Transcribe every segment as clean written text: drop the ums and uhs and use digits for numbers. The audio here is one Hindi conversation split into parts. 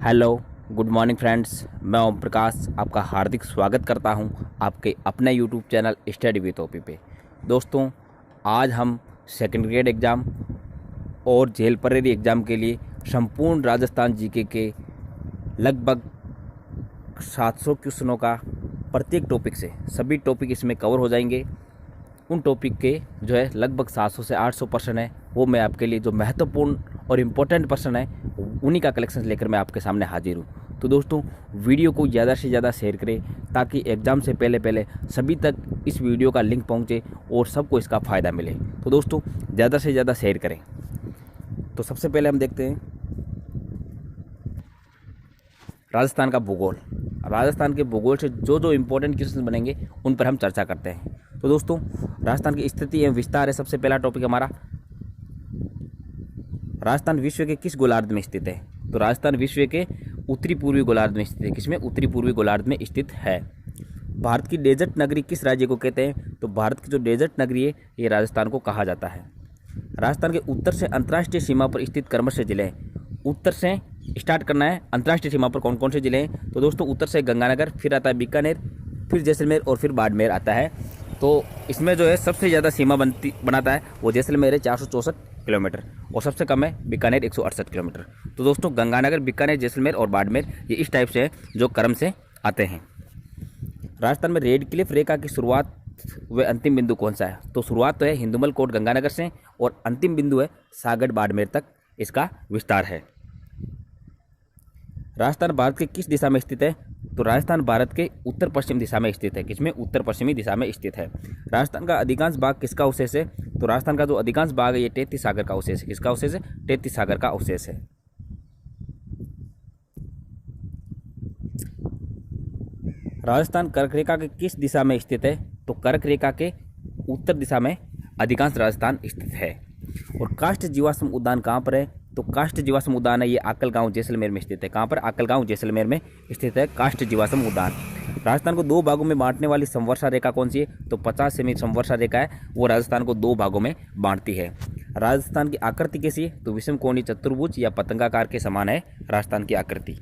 Hello, good morning friends. मैं ओम प्रकाश आपका हार्दिक स्वागत करता हूं आपके अपने YouTube channel study with OP पे। दोस्तों, आज हम सेकंड ग्रेड एग्ज़ाम और जेल परेरी एग्ज़ाम के लिए संपूर्ण राजस्थान जीके के लगभग 700 क्वेश्चनों का प्रत्येक टॉपिक से सभी टॉपिक इसमें कवर हो जाएंगे। उन टॉपिक के जो है लगभग 700 से 800 पर्सन है, वो मैं आपके लिए जो महत्वपूर्ण और इम्पोर्टेंट पर्सन है उन्हीं का कलेक्शन लेकर मैं आपके सामने हाजिर हूँ। तो दोस्तों, वीडियो को ज़्यादा से ज़्यादा शेयर करें ताकि एग्ज़ाम से पहले सभी तक इस वीडियो का लिंक पहुँचे और सबको इसका फ़ायदा मिले। तो दोस्तों, ज़्यादा से ज़्यादा शेयर करें। तो सबसे पहले हम देखते हैं राजस्थान का भूगोल। राजस्थान के भूगोल से जो इम्पोर्टेंट क्वेश्चन बनेंगे उन पर हम चर्चा करते हैं। तो दोस्तों, राजस्थान की स्थिति एवं विस्तार है सबसे पहला टॉपिक हमारा। राजस्थान विश्व के किस गोलार्ध में स्थित है? तो राजस्थान विश्व के उत्तरी पूर्वी गोलार्ध में स्थित है। किसमें? उत्तरी पूर्वी गोलार्ध में स्थित है। भारत की डेजर्ट नगरी किस राज्य को कहते हैं? तो भारत की जो डेजर्ट नगरी है ये राजस्थान को कहा जाता है। राजस्थान के उत्तर से अंतर्राष्ट्रीय सीमा पर स्थित क्रमश जिले हैं। उत्तर से स्टार्ट करना है, अंतर्राष्ट्रीय सीमा पर कौन कौन से जिले हैं? तो दोस्तों, उत्तर से गंगानगर, फिर आता है बीकानेर, फिर जैसलमेर और फिर बाड़मेर आता है। तो इसमें जो है सबसे ज़्यादा सीमा बनाता है वो जैसलमेर है 464 किलोमीटर, और सबसे कम है बीकानेर 168 किलोमीटर। तो दोस्तों, गंगानगर, बीकानेर, जैसलमेर और बाड़मेर ये इस टाइप से है जो क्रम से आते हैं। राजस्थान में रेड क्लिफ रेखा की शुरुआत व अंतिम बिंदु कौन सा है? तो शुरुआत तो है हिंदुमल कोट गंगानगर से और अंतिम बिंदु है सागर बाड़मेर तक इसका विस्तार है। राजस्थान भारत के किस दिशा में स्थित है? तो राजस्थान भारत के उत्तर पश्चिम दिशा में स्थित है। किसमें? उत्तर पश्चिमी दिशा में स्थित है। राजस्थान का अधिकांश भाग किसका अवशेष है? तो राजस्थान का जो अधिकांश भाग है ये 33 सागर का अवशेष है। किसका अवशेष है? 33 सागर का अवशेष है। राजस्थान कर्क रेखा के किस दिशा में स्थित है? तो कर्क रेखा के उत्तर दिशा में अधिकांश राजस्थान स्थित है। और काष्ठ जीवाश्म उद्यान कहाँ पर है? तो काष्ठ जीवाश्म उद्यान है ये आकल गांव जैसलमेर में स्थित है। कहाँ पर? आकल गांव जैसलमेर में स्थित है काष्ठ जीवाश्म उद्यान। राजस्थान को दो भागों में बांटने वाली संवर्षा रेखा कौन सी है? तो 50 सेमी संवर्षा रेखा है, वो राजस्थान को दो भागों में बांटती है। राजस्थान की आकृति कैसी है? तो विषम कोणीय चतुर्भुज या पतंगाकार के समान है राजस्थान की आकृति।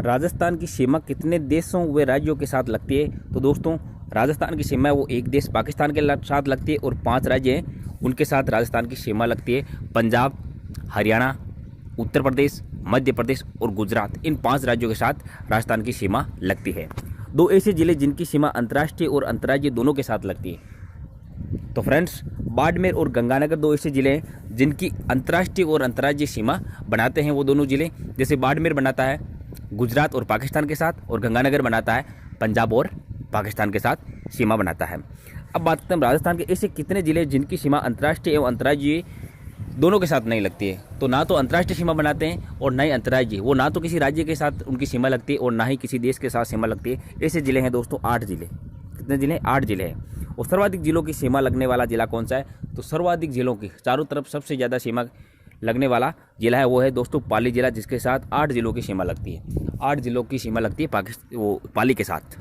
राजस्थान की सीमा कितने देशों व राज्यों के साथ लगती है? तो दोस्तों, राजस्थान की सीमा वो एक देश पाकिस्तान के साथ लगती है और 5 राज्य हैं उनके साथ राजस्थान की सीमा लगती है। पंजाब, हरियाणा, उत्तर प्रदेश, मध्य प्रदेश और गुजरात, इन 5 राज्यों के साथ राजस्थान की सीमा लगती है। 2 ऐसे जिले जिनकी सीमा अंतर्राष्ट्रीय और अंतर्राज्यीय दोनों के साथ लगती है। तो फ्रेंड्स, बाड़मेर और गंगानगर 2 ऐसे जिले हैं जिनकी अंतर्राष्ट्रीय और अंतर्राज्यीय सीमा बनाते हैं वो दोनों जिले। जैसे बाड़मेर बनाता है गुजरात और पाकिस्तान के साथ, और गंगानगर बनाता है पंजाब और पाकिस्तान के साथ सीमा बनाता है। अब बात करते हैं राजस्थान के ऐसे कितने जिले जिनकी सीमा अंतर्राष्ट्रीय एवं अंतर्राज्यीय दोनों के साथ नहीं लगती है। तो ना तो अंतर्राष्ट्रीय सीमा बनाते हैं और ना ही अंतर्राज्यीय, वो ना तो किसी राज्य के साथ उनकी सीमा लगती है और ना ही किसी देश के साथ सीमा लगती है। ऐसे जिले हैं दोस्तों 8 जिले। कितने जिले? 8 जिले हैं। और सर्वाधिक जिलों की सीमा लगने वाला जिला कौन सा है? तो सर्वाधिक जिलों की चारों तरफ सबसे ज़्यादा सीमा लगने वाला जिला है वो है दोस्तों पाली जिला, जिसके साथ 8 जिलों की सीमा लगती है। 8 जिलों की सीमा लगती है पाली के साथ।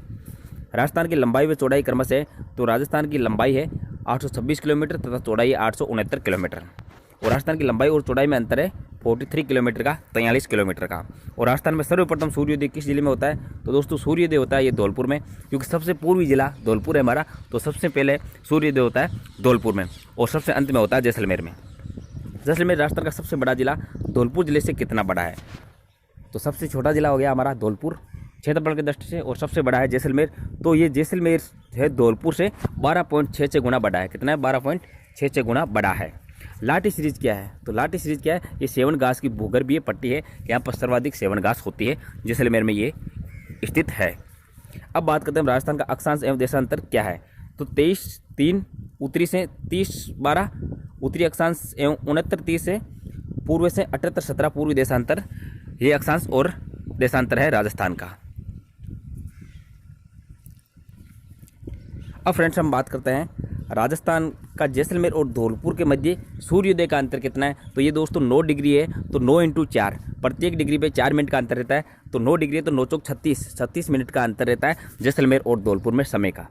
राजस्थान की लंबाई व चौड़ाई क्रमश है। तो राजस्थान की लंबाई है 826 किलोमीटर तथा चौड़ाई है 869 किलोमीटर। और राजस्थान की लंबाई और चौड़ाई में अंतर है 43 किलोमीटर का, 43 किलोमीटर का। और राजस्थान में सर्वप्रथम सूर्योदय किस जिले में होता है? तो दोस्तों, सूर्योदय होता है ये धौलपुर में, क्योंकि सबसे पूर्वी जिला धौलपुर है हमारा। तो सबसे पहले सूर्योदय होता है धौलपुर में और सबसे अंत में होता है जैसलमेर में। जैसलमेर राजस्थान का सबसे बड़ा जिला धौलपुर जिले से कितना बड़ा है? तो सबसे छोटा जिला हो गया हमारा धौलपुर क्षेत्रफल की दृष्टि से, और सबसे बड़ा है जैसलमेर। तो ये जैसलमेर है धौलपुर से 12.66 गुना बड़ा है। कितना है? 12.66 गुना बड़ा है। लाठी सीरीज क्या है? तो लाठी सीरीज क्या है? ये सेवन घास की भूगर्भीय पट्टी है, यहाँ पर सर्वाधिक सेवन घास होती है, जैसलमेर में ये स्थित है। अब बात करते हैं राजस्थान का अक्षांश एवं देशांतर क्या है? तो 23-3 उत्तरी से 30-12 उत्तरी अक्षांश एवं 69-30 से पूर्व से 78-17 पूर्वी देशांतर, ये अक्षांश और देशांतर है राजस्थान का। अब फ्रेंड्स, हम बात करते हैं राजस्थान का जैसलमेर और धौलपुर के मध्य सूर्योदय का अंतर कितना है? तो ये दोस्तों 9 डिग्री है। तो 9 × 4, प्रत्येक डिग्री पे 4 मिनट का अंतर रहता है। तो 9 डिग्री है तो 9 चौक 36 मिनट का अंतर रहता है जैसलमेर और धौलपुर में समय का।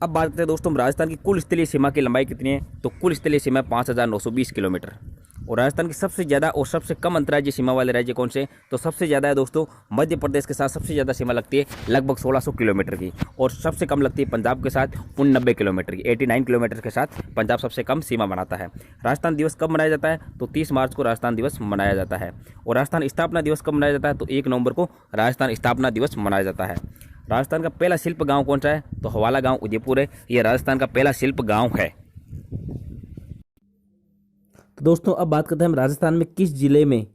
अब बात करते हैं दोस्तों राजस्थान की कुल स्थलीय सीमा की लंबाई कितनी है। तो कुल स्थलीय सीमा 5,920 किलोमीटर। और राजस्थान की सबसे ज़्यादा और सबसे कम अंतर्राज्यीय सीमा वाले राज्य कौन से। तो सबसे ज़्यादा है दोस्तों मध्य प्रदेश के साथ सबसे ज़्यादा सीमा लगती है लगभग 1600 किलोमीटर की। और सबसे कम लगती है पंजाब के साथ 90 किलोमीटर की। 89 किलोमीटर के साथ पंजाब सबसे कम सीमा बनाता है। राजस्थान दिवस कब मनाया जाता है। तो 30 मार्च को राजस्थान दिवस मनाया जाता है। और राजस्थान स्थापना दिवस कब मनाया जाता है। तो 1 नवंबर को राजस्थान स्थापना दिवस मनाया जाता है। राजस्थान का पहला शिल्प गांव कौन सा है। तो हवाला गांव उदयपुर है। यह राजस्थान का पहला शिल्प गांव है। तो दोस्तों अब बात करते हैं हम राजस्थान में किस जिले में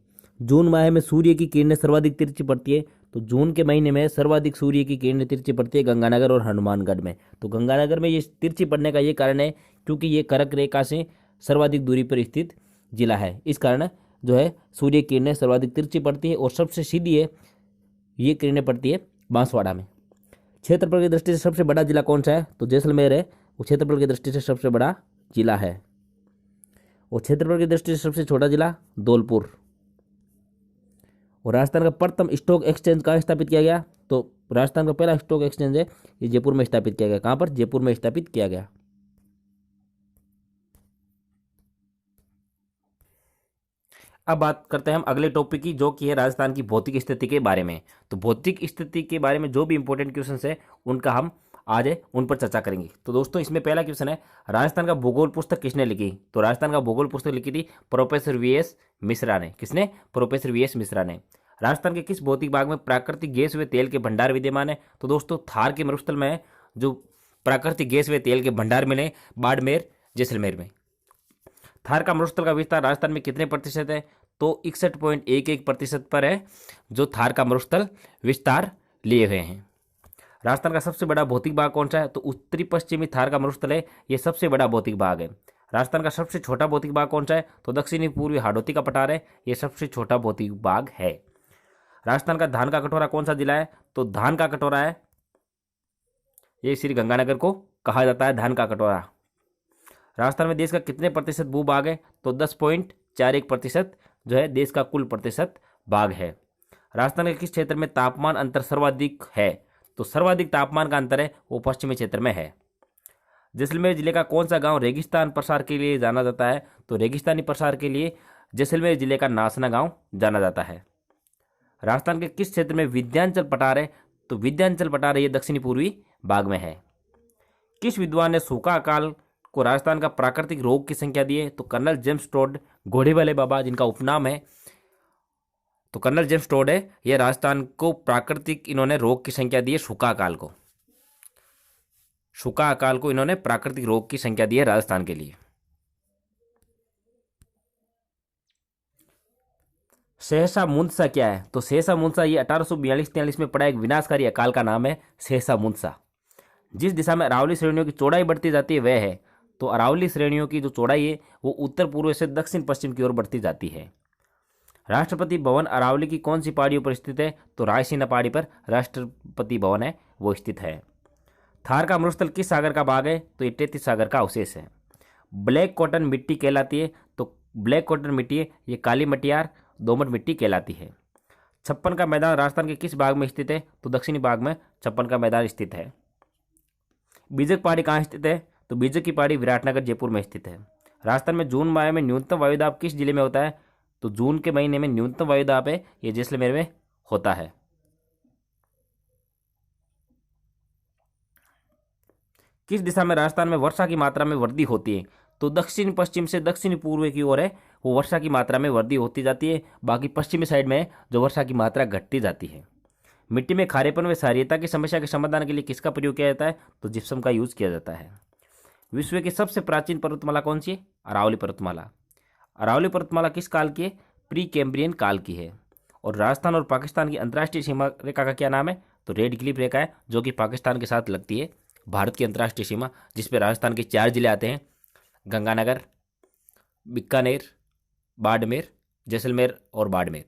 जून माह में सूर्य की किरणें सर्वाधिक तिरछी पड़ती है। तो जून के महीने में सर्वाधिक सूर्य की किरणें तिरछी पड़ती है गंगानगर और हनुमानगढ़ में। तो गंगानगर में ये तिरछी पड़ने का ये कारण है क्योंकि ये कर्क रेखा से सर्वाधिक दूरी पर स्थित जिला है। इस कारण जो है सूर्य की किरणें सर्वाधिक तिरछी पड़ती है। और सबसे सीधी है ये किरणें पड़ती है बांसवाड़ा में। क्षेत्रफल की दृष्टि से सबसे बड़ा जिला कौन सा है। तो जैसलमेर है, वो क्षेत्रफल की दृष्टि से सबसे बड़ा जिला है। और क्षेत्रफल की दृष्टि से सबसे छोटा जिला धौलपुर। और राजस्थान का प्रथम स्टॉक एक्सचेंज कहाँ स्थापित किया गया। तो राजस्थान का पहला स्टॉक एक्सचेंज है ये जयपुर में स्थापित किया गया। कहाँ पर। जयपुर में स्थापित किया गया। अब बात करते हैं हम अगले टॉपिक की जो कि है राजस्थान की भौतिक स्थिति के बारे में। तो भौतिक स्थिति के बारे में जो भी इंपॉर्टेंट क्वेश्चन है उनका हम आज उन पर चर्चा करेंगे। तो दोस्तों इसमें पहला क्वेश्चन है राजस्थान का भूगोल पुस्तक किसने लिखी। तो राजस्थान का भूगोल पुस्तक लिखी थी प्रोफेसर वीएस मिश्रा ने। किसने। प्रोफेसर वीएस मिश्रा ने। राजस्थान के किस भौतिक भाग में प्राकृतिक गैस व तेल के भंडार विद्यमान है। तो दोस्तों थार के मरुस्थल में जो प्राकृतिक गैस व तेल के भंडार मिले बाड़मेर जैसलमेर में। थार का मरुस्थल का विस्तार राजस्थान में कितने प्रतिशत है। तो 61.11% पर है जो थार का मरुस्थल विस्तार लिए हुए हैं। राजस्थान का सबसे बड़ा भौतिक भाग कौन सा है। तो उत्तरी पश्चिमी थार का मरुस्थल है ये सबसे बड़ा भौतिक भाग है। राजस्थान का सबसे छोटा भौतिक भाग कौन सा है। तो दक्षिणी पूर्वी हाड़ौती का पठार है ये सबसे छोटा भौतिक भाग है। राजस्थान का धान का कटोरा कौन सा जिला है। तो धान का कटोरा है ये श्री गंगानगर को कहा जाता है धान का कटोरा। राजस्थान में देश का कितने प्रतिशत भू भाग है। तो 10.41% जो है देश का कुल प्रतिशत भाग है। राजस्थान के किस क्षेत्र में तापमान अंतर सर्वाधिक है। तो सर्वाधिक तापमान का अंतर है वो पश्चिमी क्षेत्र में है। जैसलमेर जिले का कौन सा गांव रेगिस्तान प्रसार के लिए जाना जाता है। तो रेगिस्तानी प्रसार के लिए जैसलमेर जिले का नासना गांव जाना जाता है। राजस्थान के किस क्षेत्र में विंध्याचल पठार है। तो विंध्याचल पठार ये दक्षिणी पूर्वी भाग में है। किस विद्वान ने सूखा अकाल को राजस्थान का प्राकृतिक रोग की संख्या दी है। तो कर्नल जेम्स टोड घोड़े वाले बाबा जिनका उपनाम है। तो कर्नल जेम्स टोड है ये राजस्थान को प्राकृतिक इन्होंने रोग की संख्या दी है सूखा अकाल को। सूखा अकाल को इन्होंने प्राकृतिक रोग की संख्या दी है राजस्थान के लिए। सहसा मुंदसा क्या है। तो सहसा मुंदसा ये 1842-43 में पड़ा एक विनाशकारी अकाल का नाम है सहसा मुंदसा। जिस दिशा में अरावली श्रेणियों की चौड़ाई बढ़ती जाती है वह है। तो अरावली श्रेणियों की जो चौड़ाई है वो उत्तर पूर्व से दक्षिण पश्चिम की ओर बढ़ती जाती है। राष्ट्रपति भवन अरावली की कौन सी पहाड़ियों पर स्थित है। तो रायसीना पहाड़ी पर राष्ट्रपति भवन है वो स्थित है। थार का मरुस्थल किस सागर का भाग है। तो ये तैतीस सागर का अवशेष है। ब्लैक कॉटन मिट्टी कहलाती है। तो ब्लैक कॉटन मिट्टी है ये काली मटियार दोमट मिट्टी कहलाती है। छप्पन का मैदान राजस्थान के किस भाग में स्थित है। तो दक्षिणी भाग में छप्पन का मैदान स्थित है। बीजक पहाड़ी कहाँ स्थित है। तो बीजक की पहाड़ी विराटनगर जयपुर में स्थित है। राजस्थान में जून माह में न्यूनतम वायुदाब किस जिले में होता है। तो जून के महीने में न्यूनतम वायुदाब है ये जैसलमेर में होता है। किस दिशा में राजस्थान में वर्षा की मात्रा में वृद्धि होती है। तो दक्षिण पश्चिम से दक्षिण पूर्व की ओर है वो वर्षा की मात्रा में वृद्धि होती जाती है। बाकी पश्चिमी साइड में जो वर्षा की मात्रा घटती जाती है। मिट्टी में खारेपन व क्षारीयता की समस्या के समाधान के लिए किसका प्रयोग किया जाता है। तो जिप्सम का यूज किया जाता है। विश्व की सबसे प्राचीन पर्वतमाला कौन सी है। अरावली पर्वतमाला। अरावली पर्वतमाला किस काल की है। प्री कैम्ब्रियन काल की है। और राजस्थान और पाकिस्तान की अंतर्राष्ट्रीय सीमा रेखा का क्या नाम है। तो रेड क्लिफ रेखा है जो कि पाकिस्तान के साथ लगती है भारत की अंतर्राष्ट्रीय सीमा जिसपे राजस्थान के 4 जिले आते हैं गंगानगर बीकानेर बाड़मेर जैसलमेर और बाड़मेर।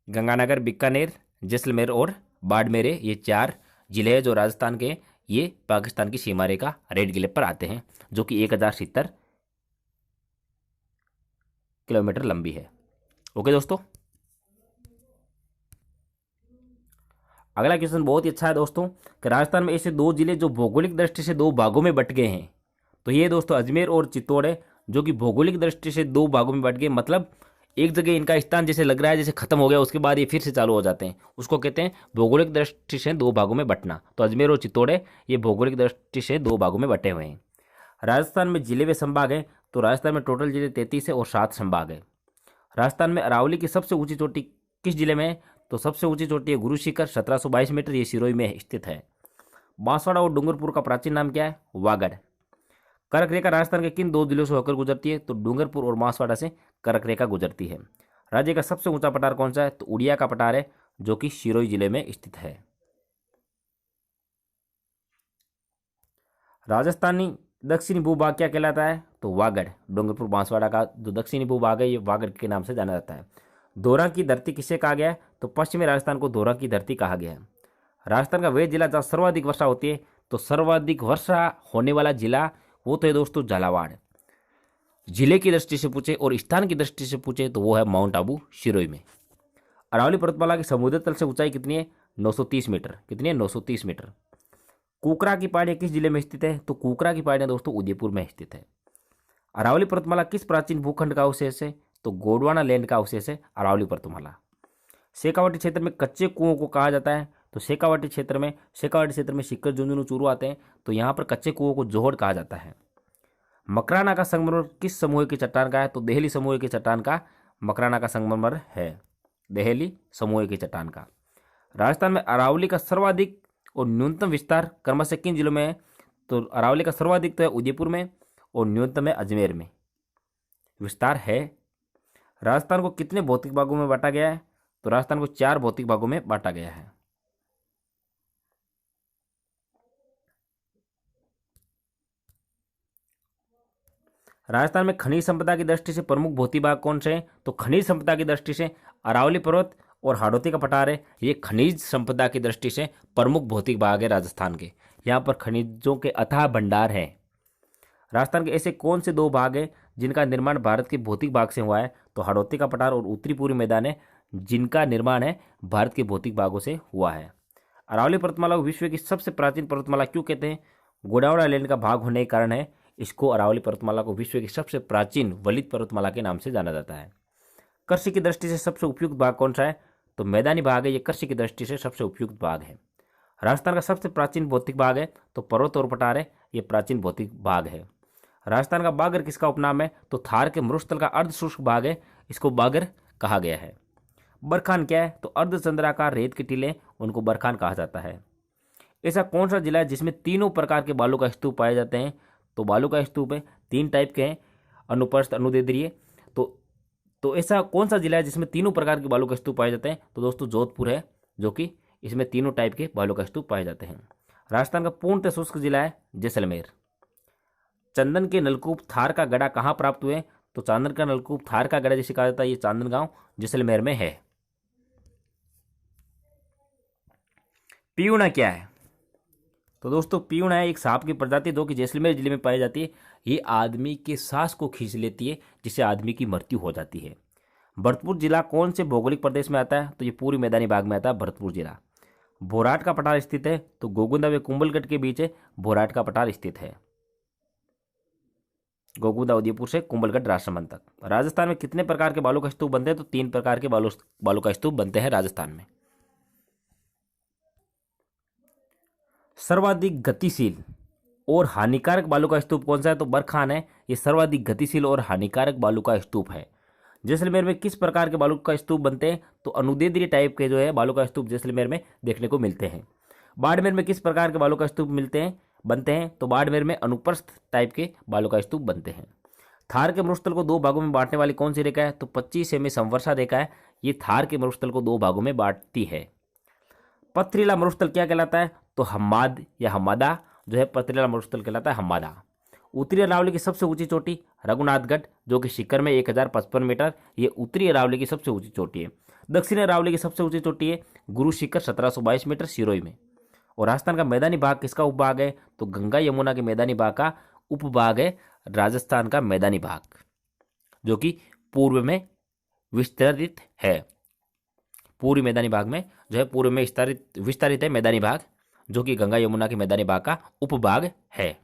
गंगानगर बीकानेर जैसलमेर और बाड़मेर ये 4 जिले हैं जो राजस्थान के ये पाकिस्तान की सीमा रेखा रेड क्लिफ पर आते हैं जो कि 1070 किलोमीटर लंबी है। ओके दोस्तों। अगला क्वेश्चन बहुत ही अच्छा है दोस्तों कि राजस्थान में ऐसे दो जिले जो भौगोलिक दृष्टि से दो भागों में बट गए हैं। तो ये दोस्तों अजमेर और चित्तौड़ है, जो कि भौगोलिक दृष्टि से दो भागों में बट गए, मतलब एक जगह इनका स्थान जैसे लग रहा है जैसे खत्म हो गया, उसके बाद ये फिर से चालू हो जाते हैं, उसको कहते हैं भौगोलिक दृष्टि से दो भागों में बटना। तो अजमेर और चित्तौड़ है, ये भौगोलिक दृष्टि से दो भागों में बटे हुए हैं। राजस्थान में जिले व संभाग है, तो राजस्थान में टोटल जिले 33 है और 7 संभाग है। राजस्थान में अरावली की सबसे ऊंची चोटी किस जिले में है? तो सबसे ऊंची चोटी है गुरु शिखर 1722 मीटर, ये सिरोही में स्थित है। बांसवाड़ा और डूंगरपुर का प्राचीन नाम क्या है? वागड़। कर्क रेखा राजस्थान के किन दो जिलों से होकर गुजरती है? तो डूंगरपुर और बांसवाड़ा से कर्क रेखा गुजरती है। राज्य का सबसे ऊंचा पठार कौन सा है? तो उड़िया का पठार है, जो कि सिरोही जिले में स्थित है। राजस्थानी दक्षिणी भूभाग क्या कहलाता है? तो वागड़। डूंगरपुर बांसवाड़ा का जो दक्षिणी भूभाग है, ये वागड़ के नाम से जाना जाता है। दोरा की धरती किसे कहा गया है? तो पश्चिमी राजस्थान को दोरा की धरती कहा गया है। राजस्थान का वह जिला जहाँ सर्वाधिक वर्षा होती है, तो सर्वाधिक वर्षा होने वाला जिला वो तो है दोस्तों झालावाड़। जिले की दृष्टि से पूछे और स्थान की दृष्टि से पूछे तो वो है माउंट आबू सिरोही में। अरावली पर्वतमाला की समुद्र तल से ऊंचाई कितनी है? 930 मीटर। कितनी है? 930 मीटर। कुकरा की पहाड़ियाँ किस जिले में स्थित है? तो कुकरा की पहाड़ियाँ दोस्तों उदयपुर में स्थित है। अरावली पर्वतमाला किस प्राचीन भूखंड का अवशेष है? तो गोंडवाना लैंड का अवशेष है अरावली पर्वतमाला। शेखावाटी क्षेत्र में कच्चे कुओं को कहा जाता है, तो शेखावाटी क्षेत्र में सिक्कर, झुंझुनू, चूरू आते हैं, तो यहाँ पर कच्चे कुओं को जोहड़ कहा जाता है। मकराना का संगमरमर किस समूह की चट्टान का है? तो देहली समूह की चट्टान का मकराना का संगमरमर है, देहली समूह की चट्टान का। राजस्थान में अरावली का सर्वाधिक और न्यूनतम विस्तार क्रमशः किन जिलों में है? तो अरावली का सर्वाधिक तो है उदयपुर में और न्यूनतम है अजमेर में विस्तार है। राजस्थान को कितने भौतिक भागों में बांटा गया है? तो राजस्थान को 4 भौतिक भागों में बांटा गया है। राजस्थान में खनिज संपदा की दृष्टि से प्रमुख भौतिक भाग कौन से हैं? तो खनिज संपदा की दृष्टि से अरावली पर्वत और हाड़ौती का पठार है, ये खनिज संपदा की दृष्टि से प्रमुख भौतिक भाग है राजस्थान के। यहाँ पर खनिजों के अथाह भंडार हैं। राजस्थान के ऐसे कौन से दो भाग हैं जिनका निर्माण भारत के भौतिक भाग से हुआ है? तो हाड़ौती का पठार और उत्तरी पूर्वी मैदान है, जिनका निर्माण है भारत के भौतिक भागों से हुआ है। अरावली पर्वतमाला को विश्व की सबसे प्राचीन पर्वतमाला क्यों कहते हैं? गोंडवाना लैंड का भाग होने के कारण है इसको अरावली पर्वतमाला को विश्व की सबसे प्राचीन वलित पर्वतमाला के नाम से जाना जाता है। कृषि की दृष्टि से सबसे उपयुक्त भाग कौन सा है? तो मैदानी भाग है, ये कृषि की दृष्टि से सबसे उपयुक्त भाग है। राजस्थान का सबसे प्राचीन भौतिक भाग है, तो पर्वत और पठार है, ये प्राचीन भौतिक भाग है। राजस्थान का बागर किसका उपनाम है? तो थार के मरुस्थल का अर्धशुष्क भाग है, इसको बागर कहा गया है। बरखान क्या है? तो अर्धचंद्राकार रेत के टीले, उनको बरखान कहा जाता है। ऐसा कौन सा जिला है जिसमें तीनों प्रकार के बालू का स्तूप पाए जाते हैं? तो बालू का स्तूप है 3 टाइप के हैं, अनुप्रस्थ, अनुदैर्ध्य। तो ऐसा कौन सा जिला है जिसमें तीनों प्रकार के बालू का स्तूप पाए जाते हैं? तो दोस्तों जोधपुर है, जो कि इसमें तीनों टाइप के बालू का स्तूप पाए जाते हैं। राजस्थान का पूर्णतः शुष्क जिला है जैसलमेर। चंदन के नलकूप थार का गड़ा कहाँ प्राप्त हुए? तो चंदन का नलकूप थार का गड़ा जिसे कहा जाता है, ये चांदन गांव जैसलमेर में है। पीयूणा क्या है? तो दोस्तों पीयूणा है एक सांप की प्रजाति जो कि जैसलमेर जिले में पाई जाती है। ये आदमी के सांस को खींच लेती है, जिससे आदमी की मृत्यु हो जाती है। भरतपुर जिला कौन से भौगोलिक प्रदेश में आता है? तो ये पूरी मैदानी भाग में आता है भरतपुर जिला। भोराट का पठार स्थित है, तो गोगुंदा व कुंभलगढ़ के बीच भोराट का पठार स्थित है। गोगुंदा उदयपुर से कुंभलगढ़ राजसमंद तक। राजस्थान में कितने प्रकार के बालू का स्तूप बनते हैं? तो 3 प्रकार के बालू का स्तूप बनते हैं राजस्थान में। सर्वाधिक गतिशील और हानिकारक बालू का स्तूप कौन सा है? तो बरखान है, ये सर्वाधिक गतिशील और हानिकारक बालू का स्तूप है। जैसलमेर में किस प्रकार के बालू का स्तूप बनते हैं? तो अनुदैर्ध्य टाइप के जो है बालू का स्तूप जैसलमेर में देखने को मिलते हैं। बाड़मेर में किस प्रकार के बालू का स्तूप बनते हैं? तो बाड़मेर में अनुप्रस्थ टाइप के बालू का स्तूप बनते हैं। थार के मरुस्थल को 2 भागों में बांटने वाली कौन सी रेखा है? तो 25 सेमी संवर्षा रेखा है, ये थार के मरुस्थल को 2 भागों में बांटती है। पथरीला मरुस्थल क्या कहलाता है? तो हम्माद या हम्मादा जो है पथरीला मरुस्थल कहलाता है, हम्मादा। उत्तरी अरावली की सबसे ऊंची चोटी रघुनाथगढ़, जो कि शिखर में 1055 मीटर, ये उत्तरी अरावली की सबसे ऊंची चोटी है। दक्षिणी अरावली की सबसे ऊंची चोटी है गुरु शिखर 1722 मीटर सिरोही में। और राजस्थान का मैदानी भाग किसका उपभाग है? तो गंगा यमुना के मैदानी भाग का उपभाग है राजस्थान का मैदानी भाग, जो कि पूर्व में विस्तृत है। पूर्वी मैदानी भाग में जो है पूर्व में विस्तारित है मैदानी भाग, जो कि गंगा यमुना के मैदानी भाग का उपभाग है।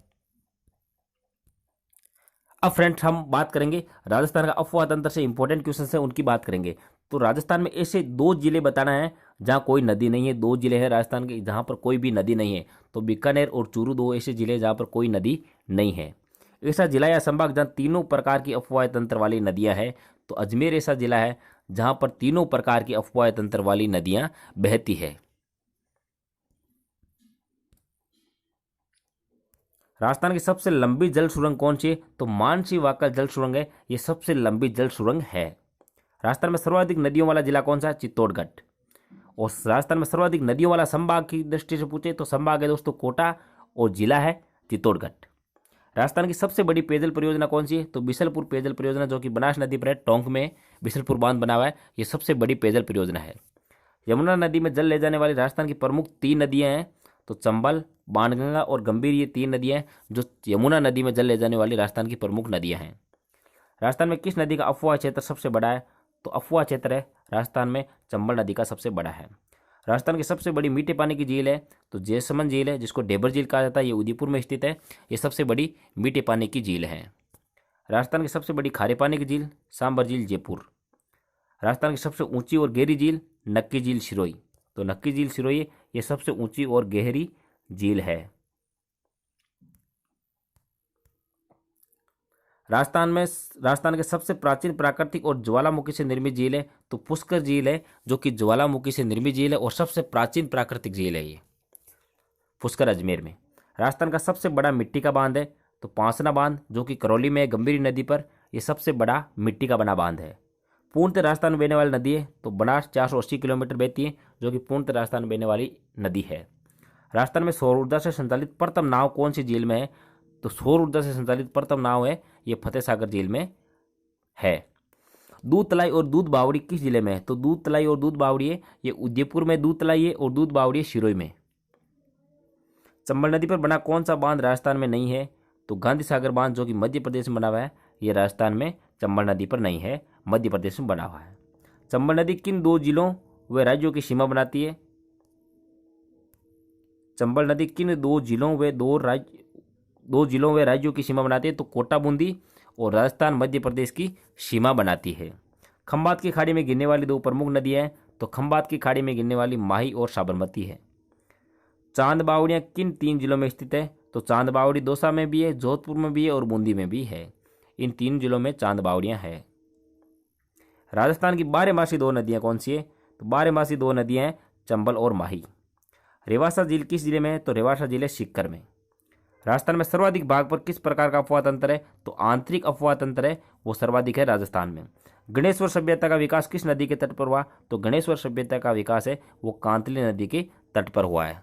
अब फ्रेंड्स हम बात करेंगे राजस्थान का अफवाह तंत्र से इंपॉर्टेंट क्वेश्चन है उनकी बात करेंगे। तो राजस्थान में ऐसे 2 जिले बताना है जहां कोई नदी नहीं है। 2 जिले हैं राजस्थान के जहां पर कोई भी नदी नहीं है। तो बीकानेर और चूरू 2 ऐसे जिले जहां पर कोई नदी नहीं है। ऐसा जिला या संभाग जहां तीनों प्रकार की अफवाह तंत्र वाली नदियां हैं, तो अजमेर ऐसा जिला है जहां पर तीनों प्रकार की अफवाह तंत्र वाली नदियां बहती है। राजस्थान की सबसे लंबी जल सुरंग कौन सी है? तो मानसी वाकर जल सुरंग है, ये सबसे लंबी जल सुरंग है। राजस्थान में सर्वाधिक नदियों वाला जिला कौन सा है? चित्तौड़गढ़। और राजस्थान में सर्वाधिक नदियों वाला संभाग की दृष्टि से पूछे तो संभाग है दोस्तों कोटा और जिला है चित्तौड़गढ़। राजस्थान की सबसे बड़ी पेयजल परियोजना कौन सी है? तो बिशलपुर पेयजल परियोजना, जो कि बनास नदी पर है, टोंक में बिशलपुर बांध बना हुआ है, ये सबसे बड़ी पेयजल परियोजना है। यमुना नदी में जल ले जाने वाली राजस्थान की प्रमुख 3 नदियां हैं, तो चंबल, बाणगंगा और गंभीर, ये 3 नदियां हैं जो यमुना नदी में जल ले जाने वाली राजस्थान की प्रमुख नदियां हैं। राजस्थान में किस नदी का अफवाह क्षेत्र सबसे बड़ा है? तो अफवाह क्षेत्र है राजस्थान में चंबल नदी का सबसे बड़ा है। राजस्थान की सबसे बड़ी मीठे पानी की झील है तो जैसमंद झील है, जिसको डेबर झील कहा जाता है, ये उदयपुर में स्थित है। ये सबसे बड़ी मीठे पानी की झील है। राजस्थान की सबसे बड़ी खारे पानी की झील सांबर झील जयपुर। राजस्थान की सबसे ऊंची और गहरी झील नक्की झील सिरोही। तो नक्की झील सिरोही ये सबसे ऊंची और गहरी झील है। राजस्थान के सबसे प्राचीन प्राकृतिक और ज्वालामुखी से निर्मित झील है तो पुष्कर झील है, जो कि ज्वालामुखी से निर्मित झील है और सबसे प्राचीन प्राकृतिक झील है ये पुष्कर अजमेर में। राजस्थान का सबसे बड़ा मिट्टी का बांध है तो पांसना बांध, जो कि करौली में है गंभीर नदी पर, यह सबसे बड़ा मिट्टी का बना बांध है। पूर्णतः राजस्थान में बहने वाली नदी है तो बनास 480 किलोमीटर बहती है, जो कि पूर्णतः राजस्थान में बहने वाली नदी है। राजस्थान में सौर ऊर्जा से संचालित प्रथम नाव कौन सी झील में है? तो सौर ऊर्जा से संचालित प्रथम नाव है ये फतेह सागर झील में है। दूध तलाई और दूध बावड़ी किस जिले में है? तो दूध तलाई और दूध बावड़ी है ये उदयपुर में दूध तलाई है और दूध बावड़ी है सिरोही में। चंबल नदी पर बना कौन सा बांध राजस्थान में नहीं है? तो गांधी सागर बांध, जो कि मध्य प्रदेश में बना हुआ है, ये राजस्थान में चंबल नदी पर नहीं है, मध्य प्रदेश में बना हुआ है। चंबल नदी किन 2 जिलों व राज्यों की सीमा बनाती है? चंबल नदी किन 2 जिलों व राज्यों की सीमा बनाती है? तो कोटा बूंदी और राजस्थान मध्य प्रदेश की सीमा बनाती है। खंबात की खाड़ी में गिरने वाली 2 प्रमुख नदियां हैं तो खंबात की खाड़ी में गिरने वाली माही और साबरमती है। चांद बावड़ियां किन 3 जिलों में स्थित है? तो चांद बावड़ी दौसा में भी है, जोधपुर में भी है और बूंदी में भी है। इन 3 जिलों में चांद बावड़ियां है। राजस्थान की 12मासी 2 नदियां कौन सी है? तो 12मासी 2 नदियां हैं चंबल और माही। रेवासा झील किस जिले में है? तो रेवासा जिले सीकर में। राजस्थान में सर्वाधिक भाग पर किस प्रकार का अफवाह तंत्र है? तो आंतरिक अफवाह तंत्र है वो सर्वाधिक है राजस्थान में। गणेश्वर सभ्यता का विकास किस नदी के तट पर हुआ? तो गणेश्वर सभ्यता का विकास है वो कांतली नदी के तट पर हुआ है।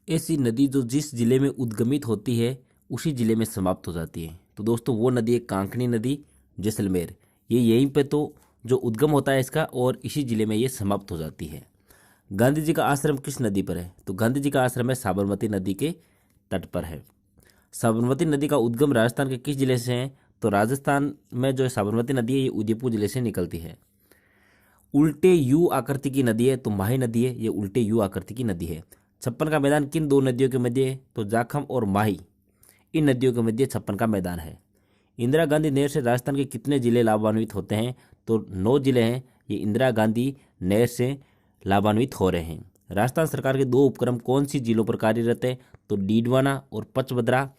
ऐसी नदी जो जिस जिले में उद्गमित होती है उसी जिले में समाप्त हो जाती है। तो दोस्तों वो नदी है कांकनी नदी जैसलमेर। ये यहीं पे तो जो उद्गम होता है इसका और इसी जिले में ये समाप्त हो जाती है। गांधी जी का आश्रम किस नदी पर है? तो गांधी जी का आश्रम है साबरमती नदी के तट पर है। साबरमती नदी का उद्गम राजस्थान के किस जिले से है? तो राजस्थान में जो साबरमती नदी है ये उदयपुर जिले से निकलती है। उल्टे यू आकृति की नदी है तो माही नदी है, ये उल्टे यू आकृति की नदी है। छप्पन का मैदान किन 2 नदियों के मध्य है? तो जाखम और माही, इन नदियों के मध्य छप्पन का मैदान है। इंदिरा गांधी नहर से राजस्थान के कितने जिले लाभान्वित होते हैं? तो 9 जिले हैं ये इंदिरा गांधी नहर से लाभान्वित हो रहे हैं। राजस्थान सरकार के 2 उपक्रम कौन सी जिलों पर कार्यरत है? तो डीडवाना और पचबदरा।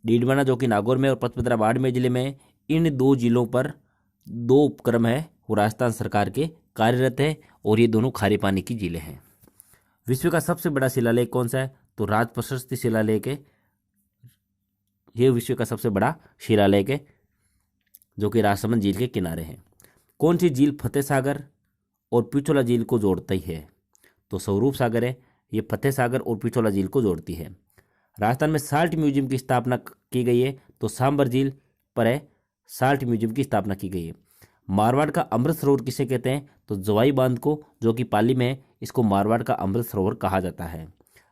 डीडवाना जो कि नागौर में और पचबदरा बाड़मेर जिले में है। इन 2 जिलों पर 2 उपक्रम है वो राजस्थान सरकार के कार्यरत है और ये दोनों खारे पानी की जिले हैं। विश्व का सबसे बड़ा शिलालेख कौन सा है? तो राज प्रशस्ति शिलालेख है, ये विश्व का सबसे बड़ा शिलालेख है जो कि राजसमंद झील के किनारे है। कौन सी झील फतेह सागर और पिछोला झील को जोड़ती है? तो स्वरूप सागर है, ये फतेह सागर और पिछोला झील को जोड़ती है। राजस्थान में साल्ट म्यूजियम की स्थापना की गई है तो सांबर झील पर है साल्ट म्यूजियम की स्थापना की गई है। मारवाड़ का अमृत सरोवर किसे कहते हैं? तो जवाई बांध को, जो कि पाली में है, इसको मारवाड़ का अमृत सरोवर कहा जाता है।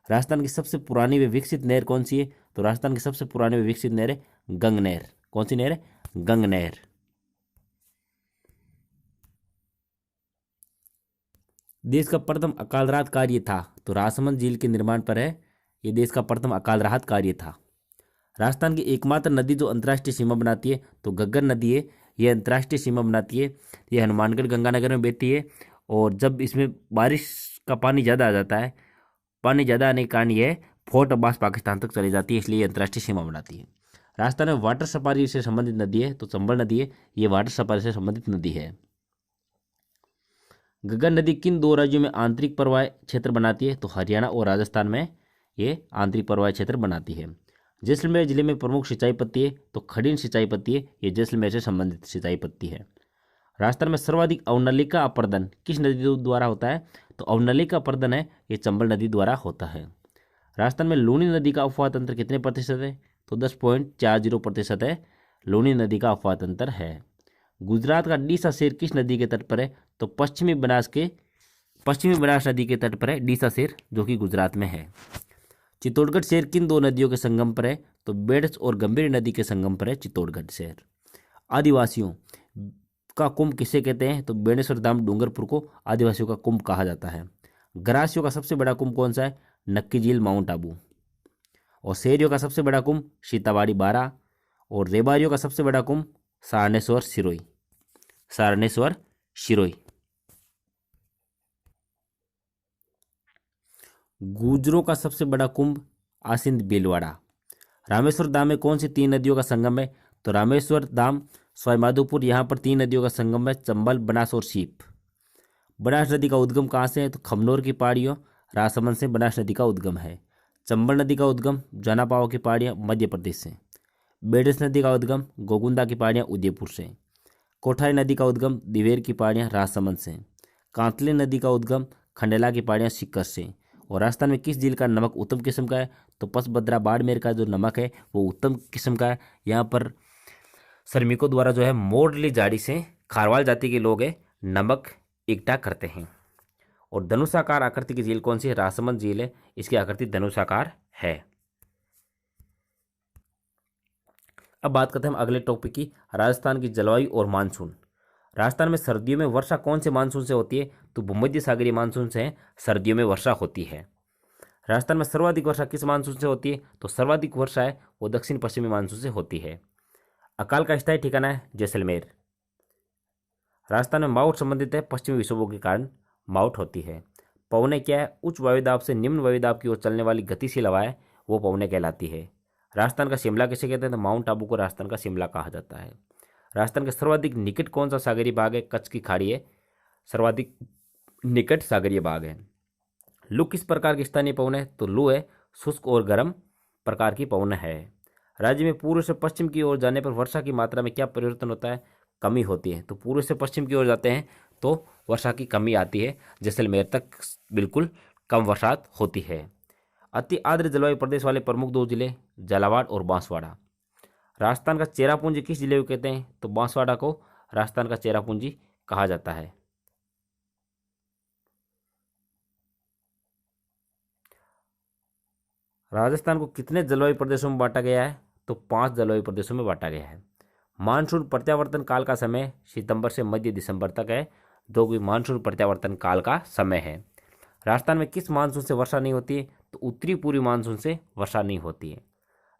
राजस्थान की सबसे पुरानी व विकसित नहर कौन सी है? तो राजस्थान की सबसे पुरानी व विकसित नहर है गंग नहर। कौन सी नहर है? गंग नहर। देश का प्रथम अकाल राहत कार्य था, तो राजसमंद झील के निर्माण पर है। ये देश का प्रथम अकाल राहत कार्य था। राजस्थान की एकमात्र नदी जो अंतर्राष्ट्रीय सीमा बनाती है तो घग्गर नदी है। यह अंतर्राष्ट्रीय सीमा बनाती है। ये हनुमानगढ़ गंगानगर में बहती है और जब इसमें बारिश का पानी ज़्यादा आ जाता है, पानी ज़्यादा आने के कारण यह फोर्ट अब्बास पाकिस्तान तक चली जाती है, इसलिए ये अंतर्राष्ट्रीय सीमा बनाती है। राजस्थान में वाटर सफारी से संबंधित नदी है तो चंबल नदी है। ये वाटर सफारी से संबंधित नदी है। घग्गर नदी किन दो राज्यों में आंतरिक प्रवाह क्षेत्र बनाती है तो हरियाणा और राजस्थान में ये आंतरिक प्रवाह क्षेत्र बनाती है। जैसलमेर जिले में प्रमुख सिंचाई पत्ती है तो खडीन सिंचाई पत्ती है। ये जैसलमेर से संबंधित सिंचाई पत्ती है। राजस्थान में सर्वाधिक अवनलिका अपर्दन किस नदी द्वारा होता है तो अवनलिका अपर्दन है ये चंबल नदी द्वारा होता है। राजस्थान में लूनी नदी का अफवाह तंत्र कितने प्रतिशत है तो 10.40% है। लूनी नदी का अफवाह तंत्र है। गुजरात का डीसा शहर किस नदी के तट पर है तो पश्चिमी बनास नदी के तट पर है डीसा शहर, जो कि गुजरात में है। चित्तौड़गढ़ शहर किन दो नदियों के संगम पर है तो बेड़स और गंभीर नदी के संगम पर है चित्तौड़गढ़ शहर। आदिवासियों का कुंभ किसे कहते हैं तो बेणेश्वर धाम डूंगरपुर को आदिवासियों का कुंभ कहा जाता है। गरासियों का सबसे बड़ा कुंभ कौन सा है नक्की झील माउंट आबू। और शहरियों का सबसे बड़ा कुंभ सीतावाड़ी बारा। और रेबारियों का सबसे बड़ा कुंभ सारनेश्वर शिरोई। गुर्जरों का सबसे बड़ा कुंभ आसिंद बेलवाड़ा। रामेश्वर धाम में कौन सी 3 नदियों का संगम है तो रामेश्वर धाम सवाईमाधोपुर, यहाँ पर 3 नदियों का संगम है चंबल, बनास और सीप। बनास नदी का उद्गम कहाँ से है तो खमनोर की पहाड़ियों राजसमंद से बनास नदी का उद्गम है। चंबल नदी का उद्गम जानापाव की पहाड़ियाँ मध्य प्रदेश से। बेडस नदी का उद्गम गोगुंदा की पहाड़ियाँ उदयपुर से। कोठारी नदी का उद्गम दिवेर की पहाड़ियाँ राजसमंद से। कांतले नदी का उद्गम खंडेला की पहाड़ियाँ सीकर से। और राजस्थान में किस झील का नमक उत्तम किस्म का है तो पसभद्रा बाड़मेर का जो नमक है वो उत्तम किस्म का है। यहाँ पर श्रमिकों द्वारा जो है मोरली झाड़ी से खारवाल जाति के लोग है नमक इकट्ठा करते हैं। और धनुषाकार आकृति की झील कौन सी है राजसमंद झील है, इसकी आकृति धनुषाकार है। अब बात करते हैं हम अगले टॉपिक की, राजस्थान की जलवायु और मानसून। राजस्थान में सर्दियों में वर्षा कौन से मानसून से होती है तो भूमध्य सागरीय मानसून से सर्दियों में वर्षा होती है। राजस्थान में सर्वाधिक वर्षा किस मानसून से होती है तो सर्वाधिक वर्षा है वो दक्षिण पश्चिमी मानसून से होती है। अकाल का स्थायी ठिकाना है जैसलमेर। राजस्थान में माउट संबंधित है पश्चिमी विक्षोभों के कारण माउट होती है। पवने क्या है उच्च वायुदाब से निम्न वायुदाब की ओर चलने वाली गतिशील हवा है वो पवने कहलाती है। राजस्थान का शिमला किसे कहते हैं तो माउंट आबू को राजस्थान का शिमला कहा जाता है। राजस्थान का सर्वाधिक निकट कौन सा सागरीय भाग है कच्छ की खाड़ी है सर्वाधिक निकट सागरीय भाग है। लू किस प्रकार की स्थानीय पवन है तो लू है शुष्क और गर्म प्रकार की पवन है। राज्य में पूर्व से पश्चिम की ओर जाने पर वर्षा की मात्रा में क्या परिवर्तन होता है कमी होती है। तो पूर्व से पश्चिम की ओर जाते हैं तो वर्षा की कमी आती है। जैसलमेर तक बिल्कुल कम बरसात होती है। अति आर्द्र जलवायु प्रदेश वाले प्रमुख 2 जिले झालावाड़ और बांसवाड़ा। राजस्थान का चेरापूंजी किस जिले को कहते हैं तो बांसवाड़ा को राजस्थान का चेरापूंजी कहा जाता है। राजस्थान को कितने जलवायु प्रदेशों में बांटा गया है तो 5 जलवायु प्रदेशों में बांटा गया है। मानसून प्रत्यावर्तन काल का समय सितंबर से मध्य दिसंबर तक है, जो कि मानसून प्रत्यावर्तन काल का समय है। राजस्थान में किस मानसून से वर्षा नहीं होती है तो उत्तरी पूर्वी मानसून से वर्षा नहीं होती है।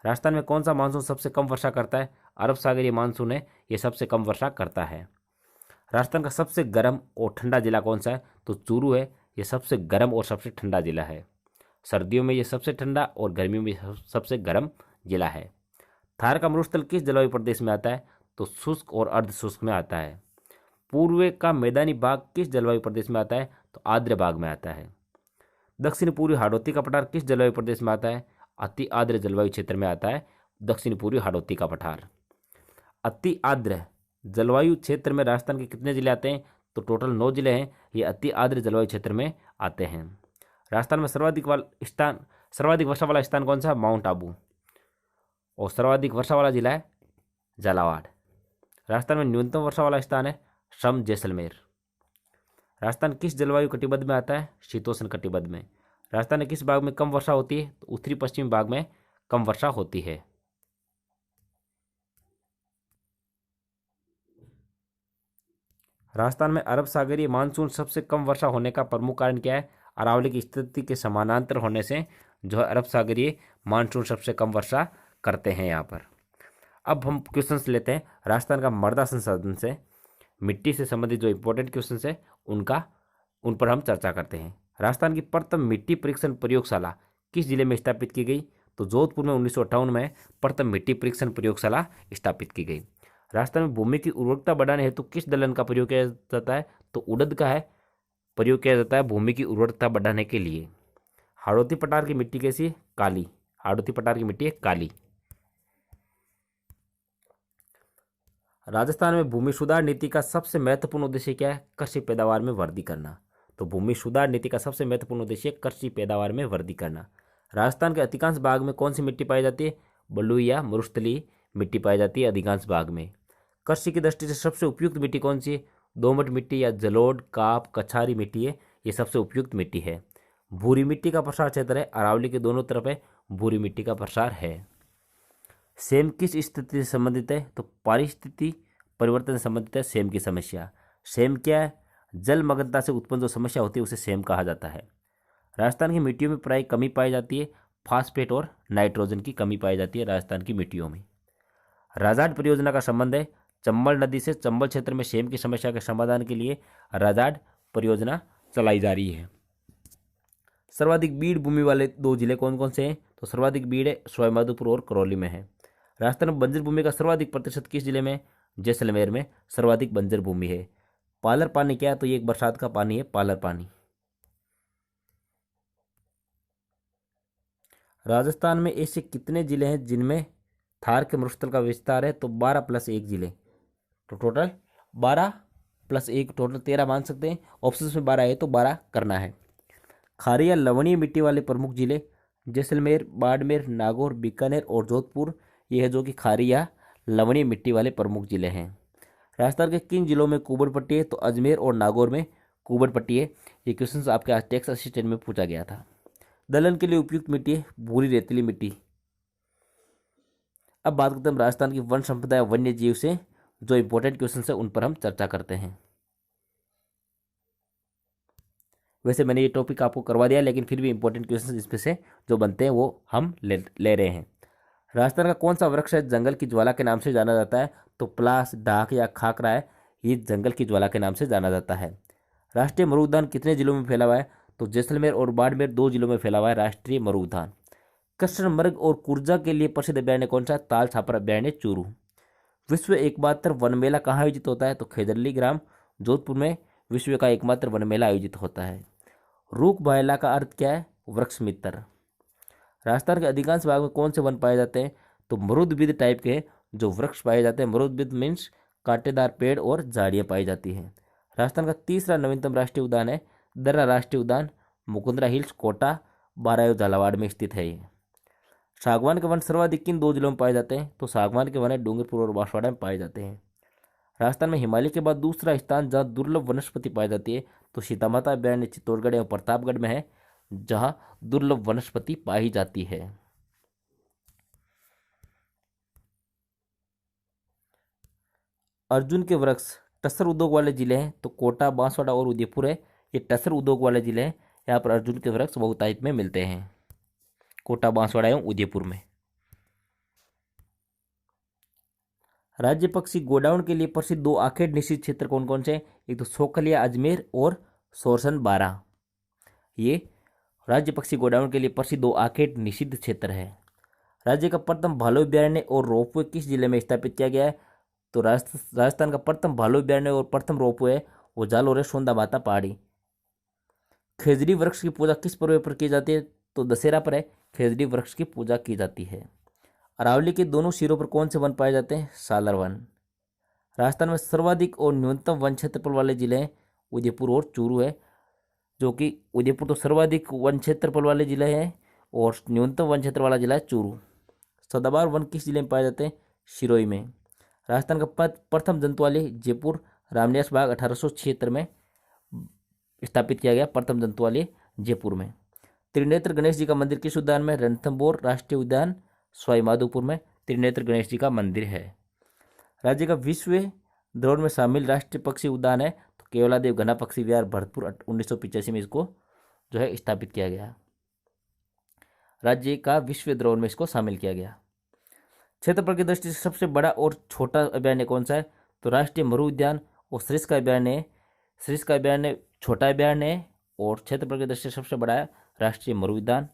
राजस्थान में कौन सा मानसून सबसे कम वर्षा करता है अरब सागरीय मानसून है ये सबसे कम वर्षा करता है। राजस्थान का सबसे गर्म और ठंडा जिला कौन सा है तो चूरू है, ये सबसे गर्म और सबसे ठंडा जिला है। सर्दियों में ये सबसे ठंडा और गर्मियों में सबसे गर्म जिला है। थार का मरुस्थल किस जलवायु प्रदेश में आता है तो शुष्क और अर्ध शुष्क में आता है। पूर्व का मैदानी भाग किस जलवायु प्रदेश में आता है तो आर्द्र भाग में आता है। दक्षिण पूर्वी हाड़ौती का पठार किस जलवायु प्रदेश में आता है अति आर्द्र जलवायु क्षेत्र में आता है दक्षिण पूर्वी हाड़ौती का पठार। अति आर्द्र जलवायु क्षेत्र में राजस्थान के कितने जिले आते हैं तो टोटल 9 जिले हैं, ये अति आर्द्र जलवायु क्षेत्र में आते हैं। राजस्थान में सर्वाधिक वर्षा वाला स्थान कौन सा है माउंट आबू। और सर्वाधिक वर्षा वाला जिला है झालावाड़। राजस्थान में न्यूनतम वर्षा वाला स्थान है श्रम जैसलमेर। राजस्थान किस जलवायु कटिबंध में आता है शीतोष्ण कटिबंध में। राजस्थान में किस भाग में कम वर्षा होती है तो उत्तरी पश्चिमी भाग में कम वर्षा होती है। राजस्थान में अरब सागरीय मानसून सबसे कम वर्षा होने का प्रमुख कारण क्या है? अरावली की स्थिति के समानांतर होने से जो है अरब सागरीय मानसून सबसे कम वर्षा करते हैं यहाँ पर। अब हम क्वेश्चंस लेते हैं राजस्थान का मृदा संसाधन से, मिट्टी से संबंधित जो इंपॉर्टेंट क्वेश्चंस है उन पर हम चर्चा करते हैं। राजस्थान की प्रथम मिट्टी परीक्षण प्रयोगशाला किस जिले में स्थापित की गई? तो जोधपुर में 1958 में प्रथम मिट्टी परीक्षण प्रयोगशाला स्थापित की गई। राजस्थान में भूमि की उर्वरकता बढ़ाने हेतु किस दलहन का प्रयोग किया जाता है? तो उड़द का है प्रयोग किया जाता है भूमि की उर्वरकता बढ़ाने के लिए। हाड़ौती पठार की मिट्टी कैसी? काली। हाड़ौती पठार की मिट्टी है काली। राजस्थान में भूमि सुधार नीति का सबसे महत्वपूर्ण उद्देश्य क्या है? कृषि पैदावार में वृद्धि करना। तो भूमि सुधार नीति का सबसे महत्वपूर्ण उद्देश्य कृषि पैदावार में वृद्धि करना। राजस्थान के अधिकांश भाग में कौन सी मिट्टी पाई जाती है? बलुई या मरुस्थलीय मिट्टी पाई जाती है अधिकांश भाग में। कृषि की दृष्टि से सबसे उपयुक्त मिट्टी कौन सी है? दोमट मिट्टी या जलोढ़, काप, कछारी मिट्टी है, ये सबसे उपयुक्त मिट्टी है। भूरी मिट्टी का प्रसार क्षेत्र है, अरावली के दोनों तरफ है भूरी मिट्टी का प्रसार है। सेम किस स्थिति से संबंधित है? तो पारिस्थितिकी परिवर्तन से संबंधित है सेम की समस्या। सेम क्या है? जलमग्नता से उत्पन्न जो समस्या होती है उसे सेम कहा जाता है। राजस्थान की मिट्टियों में प्राय कमी पाई जाती है, फास्फेट और नाइट्रोजन की कमी पाई जाती है राजस्थान की मिट्टियों में। राजाड परियोजना का संबंध है चंबल नदी से। चंबल क्षेत्र में सेम की समस्या के समाधान के लिए राजाड परियोजना चलाई जा रही है। सर्वाधिक बीड़ भूमि वाले दो जिले कौन कौन से हैं? तो सर्वाधिक बीड़ है सवाईमाधोपुर और करौली में है। राजस्थान में बंजर भूमि का सर्वाधिक प्रतिशत किस जिले में? जैसलमेर में सर्वाधिक बंजर भूमि है। पालर पानी क्या है? तो ये एक बरसात का पानी है, पालर पानी। राजस्थान में ऐसे कितने जिले हैं जिनमें थार के मरुस्थल का विस्तार है? तो 12 + 1 जिले। तो टोटल 12 + 1 टोटल 13 मान सकते हैं। ऑप्शन में 12 है तो 12 करना है। खारी या लवणीय मिट्टी वाले प्रमुख जिले जैसलमेर, बाड़मेर, नागौर, बीकानेर और जोधपुर, ये है जो कि खारी या लवणीय मिट्टी वाले प्रमुख जिले हैं। राजस्थान के किन जिलों में कुबड़ पट्टी है? तो अजमेर और नागौर में कुबड़ पट्टी है। ये क्वेश्चन आपके आज टेक्स्ट असिस्टेंट में पूछा गया था। दलहन के लिए उपयुक्त मिट्टी है भूरी रेतीली मिट्टी। अब बात करते हैं राजस्थान की वन संपदा या वन्य जीव से जो इंपॉर्टेंट क्वेश्चन है उन पर हम चर्चा करते हैं। वैसे मैंने ये टॉपिक आपको करवा दिया, लेकिन फिर भी इंपॉर्टेंट क्वेश्चन इसमें से जो बनते हैं वो हम ले रहे हैं। राजस्थान का कौन सा वृक्ष है जंगल की ज्वाला के नाम से जाना जाता है? तो पलास, डाक या खाकरा है, ये जंगल की ज्वाला के नाम से जाना जाता है। राष्ट्रीय मरु उद्यान कितने जिलों में फैला हुआ है? तो जैसलमेर और बाड़मेर 2 जिलों में फैला हुआ है राष्ट्रीय मरु उद्यान। कृष्णमृग और कुर्जा के लिए प्रसिद्ध अभ्यारण्य कौन सा? ताल छापर अभ्यारण्य चूरू। विश्व एकमात्र वन मेला कहाँ आयोजित होता है? तो खेजरली ग्राम जोधपुर में विश्व का एकमात्र वन मेला आयोजित होता है। रूख बायला का अर्थ क्या है? वृक्ष मित्र। राजस्थान के अधिकांश भाग में कौन से वन पाए जाते हैं? तो मरुदबिद टाइप के जो वृक्ष पाए जाते हैं। मरुदबिद मीन्स कांटेदार पेड़ और झाड़ियाँ पाई जाती हैं। राजस्थान का तीसरा नवीनतम राष्ट्रीय उद्यान है दर्रा राष्ट्रीय उद्यान, मुकुंदरा हिल्स, कोटा, बारायो, झालावाड़ में स्थित है ये। सागवान के वन सर्वाधिक किन 2 जिलों में पाए जाते हैं? तो सागवान के वन है डूंगरपुर और बांसवाड़ा में पाए जाते हैं। राजस्थान में हिमालय के बाद दूसरा स्थान जहाँ दुर्लभ वनस्पति पाई जाती है तो सीतामाता अभ्यारण्य चित्तौड़गढ़ एवं प्रतापगढ़ में है जहाँ दुर्लभ वनस्पति पाई जाती है। अर्जुन के वृक्ष टसर उद्योग वाले जिले हैं तो कोटा, बांसवाड़ा और उदयपुर है, ये टसर उद्योग वाले जिले हैं। यहाँ पर अर्जुन के वृक्ष बहुतायत में मिलते हैं कोटा, बांसवाड़ा एवं उदयपुर में। राज्य पक्षी गोडाउन के लिए प्रसिद्ध 2 आखेट निषिद्ध क्षेत्र कौन कौन से? एक तो सोखलिया अजमेर और सोरसन बारा, ये राज्य पक्षी गोडाउन के लिए प्रसिद्ध 2 आखेट निषिद्ध क्षेत्र है। राज्य का प्रथम भालू अभ्यारण्य और रोपवे किस जिले में स्थापित किया गया है? तो राजस्थान का प्रथम भालू अभ्यारण्य और प्रथम रोपवे है वो जालोर है, सोंदा माता पहाड़ी। खेजड़ी वृक्ष की पूजा किस पर्व पर की जाती है? तो दशहरा पर है खेजड़ी वृक्ष की पूजा की जाती है। अरावली के दोनों सिरों पर कौन से वन पाए जाते हैं? सालर वन। राजस्थान में सर्वाधिक और न्यूनतम वन क्षेत्रफल वाले जिले हैं उदयपुर और चूरू है, जो कि उदयपुर तो सर्वाधिक वन क्षेत्रफल वाले जिले हैं और न्यूनतम वन क्षेत्र वाला जिला है चूरू। सदाबहार वन किस जिले में पाए जाते हैं? सिरोही में। राजस्थान का प्रथम जंतुआलय जयपुर रामनिवास बाग 1876 में स्थापित किया गया, प्रथम जंतुआलय जयपुर में। त्रिनेत्र गणेश जी का मंदिर किस उद्यान में? रणथंभौर राष्ट्रीय उद्यान सवाईमाधोपुर में त्रिनेत्र गणेश जी का मंदिर है। राज्य का विश्व धरोहर में शामिल राष्ट्रीय पक्षी उद्यान है केवलादेव घना पक्षी विहार भरतपुर 1985 में इसको जो है स्थापित किया गया। राज्य का विश्व धरोहर में इसको शामिल किया गया। क्षेत्रफल की दृष्टि से सबसे बड़ा और छोटा अभयारण्य कौन सा है? तो राष्ट्रीय मरु उद्यान और सरिस्का अभयारण्य। सरिस्का अभयारण्य छोटा अभयारण्य है और क्षेत्रफल की दृष्टि से सबसे बड़ा है राष्ट्रीय मरु उद्यान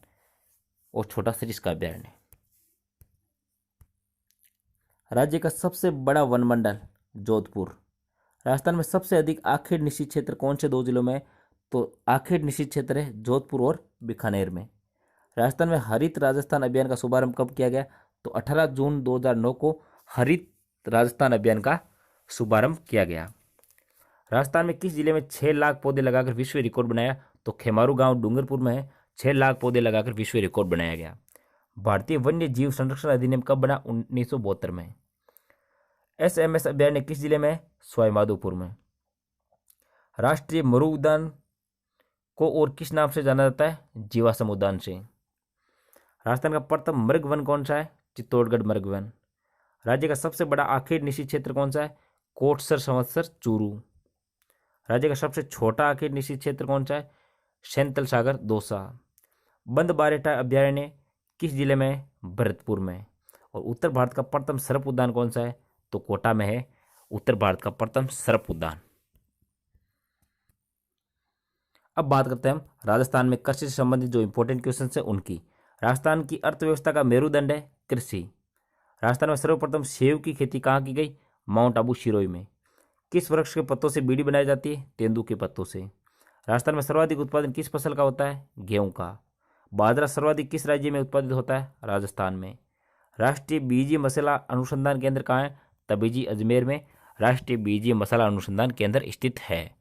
और छोटा सरिस्का अभयारण्य। राज्य का सबसे बड़ा वन मंडल जोधपुर। राजस्थान में सबसे अधिक आखेड़ निषिद्ध क्षेत्र कौन से दो जिलों में? तो आखेड़ निषिद्ध क्षेत्र है जोधपुर और बीकानेर में। राजस्थान में हरित राजस्थान अभियान का शुभारंभ कब किया गया? तो 18 जून 2009 को हरित राजस्थान अभियान का शुभारंभ किया गया। राजस्थान में किस जिले में 6 लाख पौधे लगाकर विश्व रिकॉर्ड बनाया? तो खेमारू गांव डूंगरपुर में है, 6 लाख पौधे लगाकर विश्व रिकॉर्ड बनाया गया। भारतीय वन्य जीव संरक्षण अधिनियम कब बना? 1972 में। SMS अभयारण्य किस जिले में? सवाईमाधोपुर में। राष्ट्रीय मरु उद्यान को और किस नाम से जाना जाता है? जीवाश्म उद्यान से। राजस्थान का प्रथम मृग वन कौन सा है? चित्तौड़गढ़ मृग वन। राज्य का सबसे बड़ा आखेड़ निषिद्ध क्षेत्र कौन सा है? कोटसर संवत्सर चूरू। राज्य का सबसे छोटा आखेड़ निषिद्ध क्षेत्र कौन सा है? सैंतल सागर दौसा। बंद बारेटा अभयारण्य किस जिले में है? भरतपुर में। और उत्तर भारत का प्रथम सर्प उद्यान कौन सा है? तो कोटा में है उत्तर भारत का प्रथम सर्प उद्यान। अब बात करते हैं हम राजस्थान में कृषि से संबंधित जो इंपॉर्टेंट क्वेश्चन है उनकी। राजस्थान की अर्थव्यवस्था का मेरुदंड है कृषि। राजस्थान में सर्वप्रथम सेव की खेती कहाँ की गई? माउंट आबू सिरोही में। किस वृक्ष के पत्तों से बीड़ी बनाई जाती है? तेंदू के पत्तों से। राजस्थान में सर्वाधिक उत्पादन किस फसल का होता है? गेहूं का। बाजरा सर्वाधिक किस राज्य में उत्पादित होता है? राजस्थान में। राष्ट्रीय बीजीय मसाला अनुसंधान केंद्र कहाँ है? तबीजी अजमेर में राष्ट्रीय बीजीय मसाला अनुसंधान केंद्र स्थित है।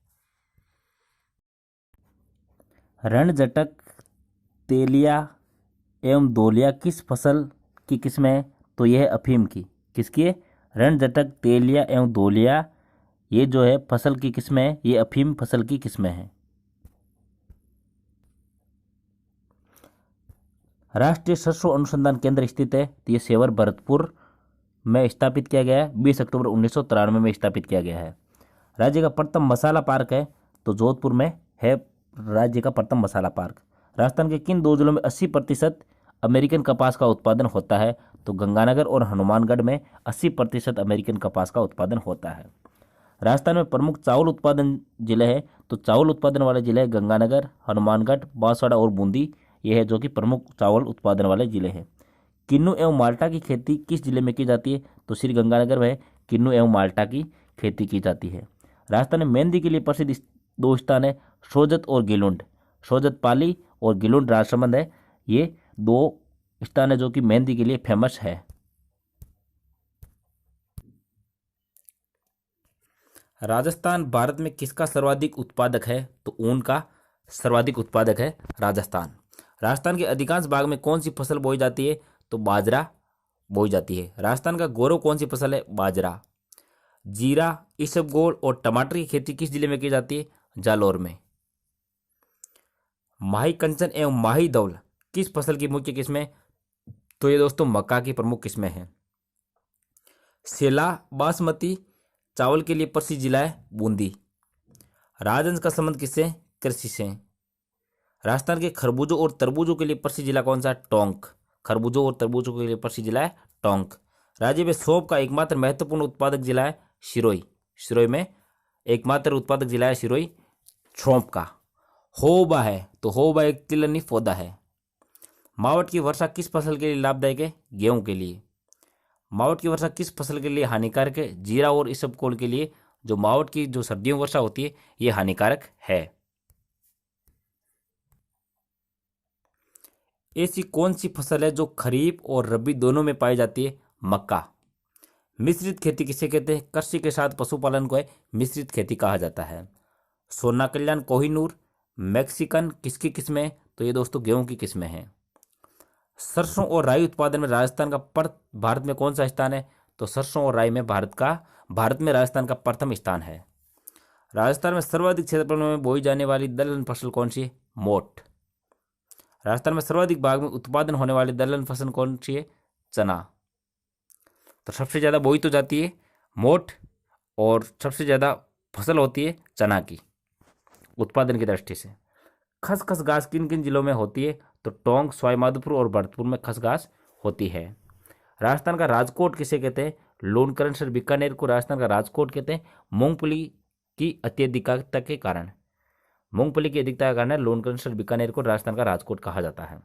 रणजटक, तेलिया एवं दोलिया किस फसल की किस्म है? तो यह है अफीम की। किसकी है? रणजटक, तेलिया एवं दोलिया ये जो है फसल की किस्में है, ये अफीम फसल की किस्में हैं। राष्ट्रीय सरसों अनुसंधान केंद्र स्थित है तो ये सेवर भरतपुर में स्थापित किया गया है। 20 अक्टूबर 1993 में स्थापित किया गया है। राज्य का प्रथम मसाला पार्क है तो जोधपुर में है राज्य का प्रथम मसाला पार्क। राजस्थान के किन दो जिलों में 80% अमेरिकन कपास का उत्पादन होता है? तो गंगानगर और हनुमानगढ़ में 80% अमेरिकन कपास का उत्पादन होता है। राजस्थान में प्रमुख चावल उत्पादन जिले हैं तो चावल उत्पादन वाले जिले गंगानगर, हनुमानगढ़, बांसवाड़ा और बूंदी ये है जो कि प्रमुख चावल उत्पादन वाले जिले हैं। किन्नू एवं माल्टा की खेती किस जिले में की जाती है? तो श्री गंगानगर में किन्नू एवं माल्टा की खेती की जाती है। राजस्थान में मेहंदी के लिए प्रसिद्ध दो स्थान है सोजत और गिलुंड। सोजत पाली और गिलुंड राजसमंद है, ये दो स्थान है जो कि मेहंदी के लिए फेमस है। राजस्थान भारत में किसका सर्वाधिक उत्पादक है? तो ऊन का सर्वाधिक उत्पादक है राजस्थान। राजस्थान के अधिकांश भाग में कौन सी फसल बोई जाती है? तो बाजरा बोई जाती है। राजस्थान का गौरव कौन सी फसल है? बाजरा। जीरा, इसबगोल और टमाटर की खेती किस जिले में की जाती है? जालौर में। माही कंचन एवं माही धौल किस फसल की मुख्य किस्में? तो ये दोस्तों मक्का की प्रमुख किस्में हैं। सेला बासमती चावल के लिए प्रसिद्ध जिला है बूंदी। राजहंस का संबंध किससे? कृषि से। राजस्थान के खरबूजों और तरबूजों के लिए प्रसिद्ध जिला कौन सा? टोंक। खरबूजों और तरबूजों के लिए प्रसिद्ध जिला है टोंक। राज्य में सौंफ का एकमात्र महत्वपूर्ण उत्पादक जिला है सिरोही। सिरोही में एकमात्र उत्पादक जिला है सिरोही सौंफ का। होबा है तो होबा एक तिलनी पौधा है। मावट की वर्षा किस फसल के लिए लाभदायक है? गेहूं के लिए। मावट की वर्षा किस फसल के लिए हानिकारक है? जीरा और इसबगोल के लिए जो मावट की जो सर्दियों वर्षा होती है ये हानिकारक है। ऐसी कौन सी फसल है जो खरीफ और रबी दोनों में पाई जाती है? मक्का। मिश्रित खेती किसे कहते हैं? कृषि के साथ पशुपालन को मिश्रित खेती कहा जाता है। सोना कल्याण, कोहिनूर, मैक्सिकन किसकी किस्में? तो ये दोस्तों गेहूं की किस्में हैं। सरसों और राई उत्पादन में राजस्थान का भारत में कौन सा स्थान है? तो सरसों और राई में भारत में राजस्थान का प्रथम स्थान है। राजस्थान में सर्वाधिक क्षेत्रफल में बोई जाने वाली दलहन फसल कौन सी है? मोठ। राजस्थान में सर्वाधिक भाग में उत्पादन होने वाली दलहन फसल कौन सी है? चना। तो सबसे ज्यादा बोई तो जाती है मोठ और सबसे ज्यादा फसल होती है चना की उत्पादन की दृष्टि से। खसखस घास किन किन जिलों में होती है? तो टोंक, सवाईमाधोपुर और भरतपुर में खसघास होती है। राजस्थान का राजकोट किसे कहते हैं? लोनकरण बीकानेर को राजस्थान का राजकोट कहते हैं। मूंगफली की अत्यधिकता के कारण, मूंगफली की अधिकता के कारण लोनकरण बीकानेर को राजस्थान का राजकोट कहा जाता है।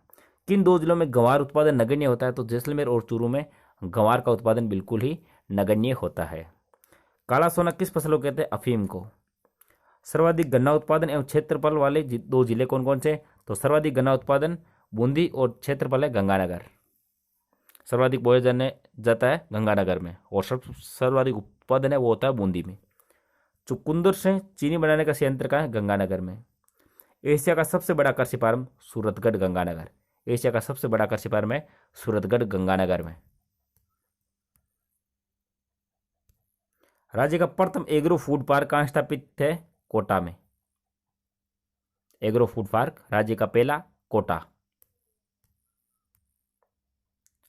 किन दो जिलों में गंवार उत्पादन नगण्य होता है? तो जैसलमेर और चूरू में गंवार का उत्पादन बिल्कुल ही नगण्य होता है। काला सोना किस फसल को कहते हैं? अफीम को। सर्वाधिक गन्ना उत्पादन एवं क्षेत्रफल वाले दो जिले कौन कौन से? तो सर्वाधिक गन्ना उत्पादन बूंदी और क्षेत्रफल है गंगानगर। सर्वाधिक बोया जाने जाता है गंगानगर में और सर्वाधिक उत्पादन है वो होता है बूंदी में। चुकंदर से चीनी बनाने का संयंत्र कहाँ है? गंगानगर में। एशिया का सबसे बड़ा कृषि फार्म सूरतगढ़ गंगानगर। एशिया का सबसे बड़ा कृषि फार्म है सूरतगढ़ गंगानगर में। राज्य का प्रथम एग्रो फूड पार्क कहाँ स्थापित है? कोटा में। एग्रो फूड पार्क राज्य का पहला कोटा।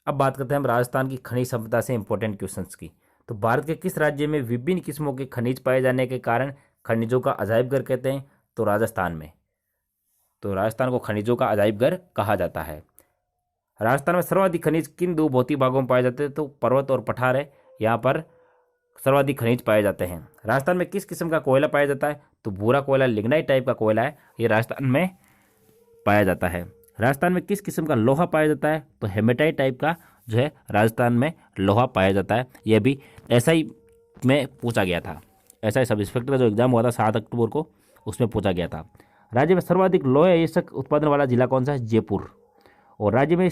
अब बात करते हैं हम राजस्थान की खनिज संपदा से इंपॉर्टेंट क्वेश्चंस की। तो भारत के किस राज्य में विभिन्न किस्मों के खनिज पाए जाने के कारण खनिजों का अजायब घर कहते हैं? तो राजस्थान में। तो राजस्थान को खनिजों का अजायब घर कहा जाता है। राजस्थान में सर्वाधिक खनिज किन दो भौतिक भागों में पाए जाते हैं? तो पर्वत और पठार है, यहाँ पर सर्वाधिक खनिज पाए जाते हैं। राजस्थान में किस किस्म का कोयला पाया जाता है? तो भूरा कोयला लिग्नाइट टाइप का कोयला है, ये राजस्थान में पाया जाता है। राजस्थान में किस किस्म का लोहा पाया जाता है? तो हेमेटाइट टाइप का जो है राजस्थान में लोहा पाया जाता है। यह भी एसआई में पूछा गया था। एसआई सब इंस्पेक्टर का जो एग्जाम हुआ था 7 अक्टूबर को, उसमें पूछा गया था। राज्य में सर्वाधिक लोहे अयस्क उत्पादन वाला जिला कौन सा है? जयपुर। और राज्य में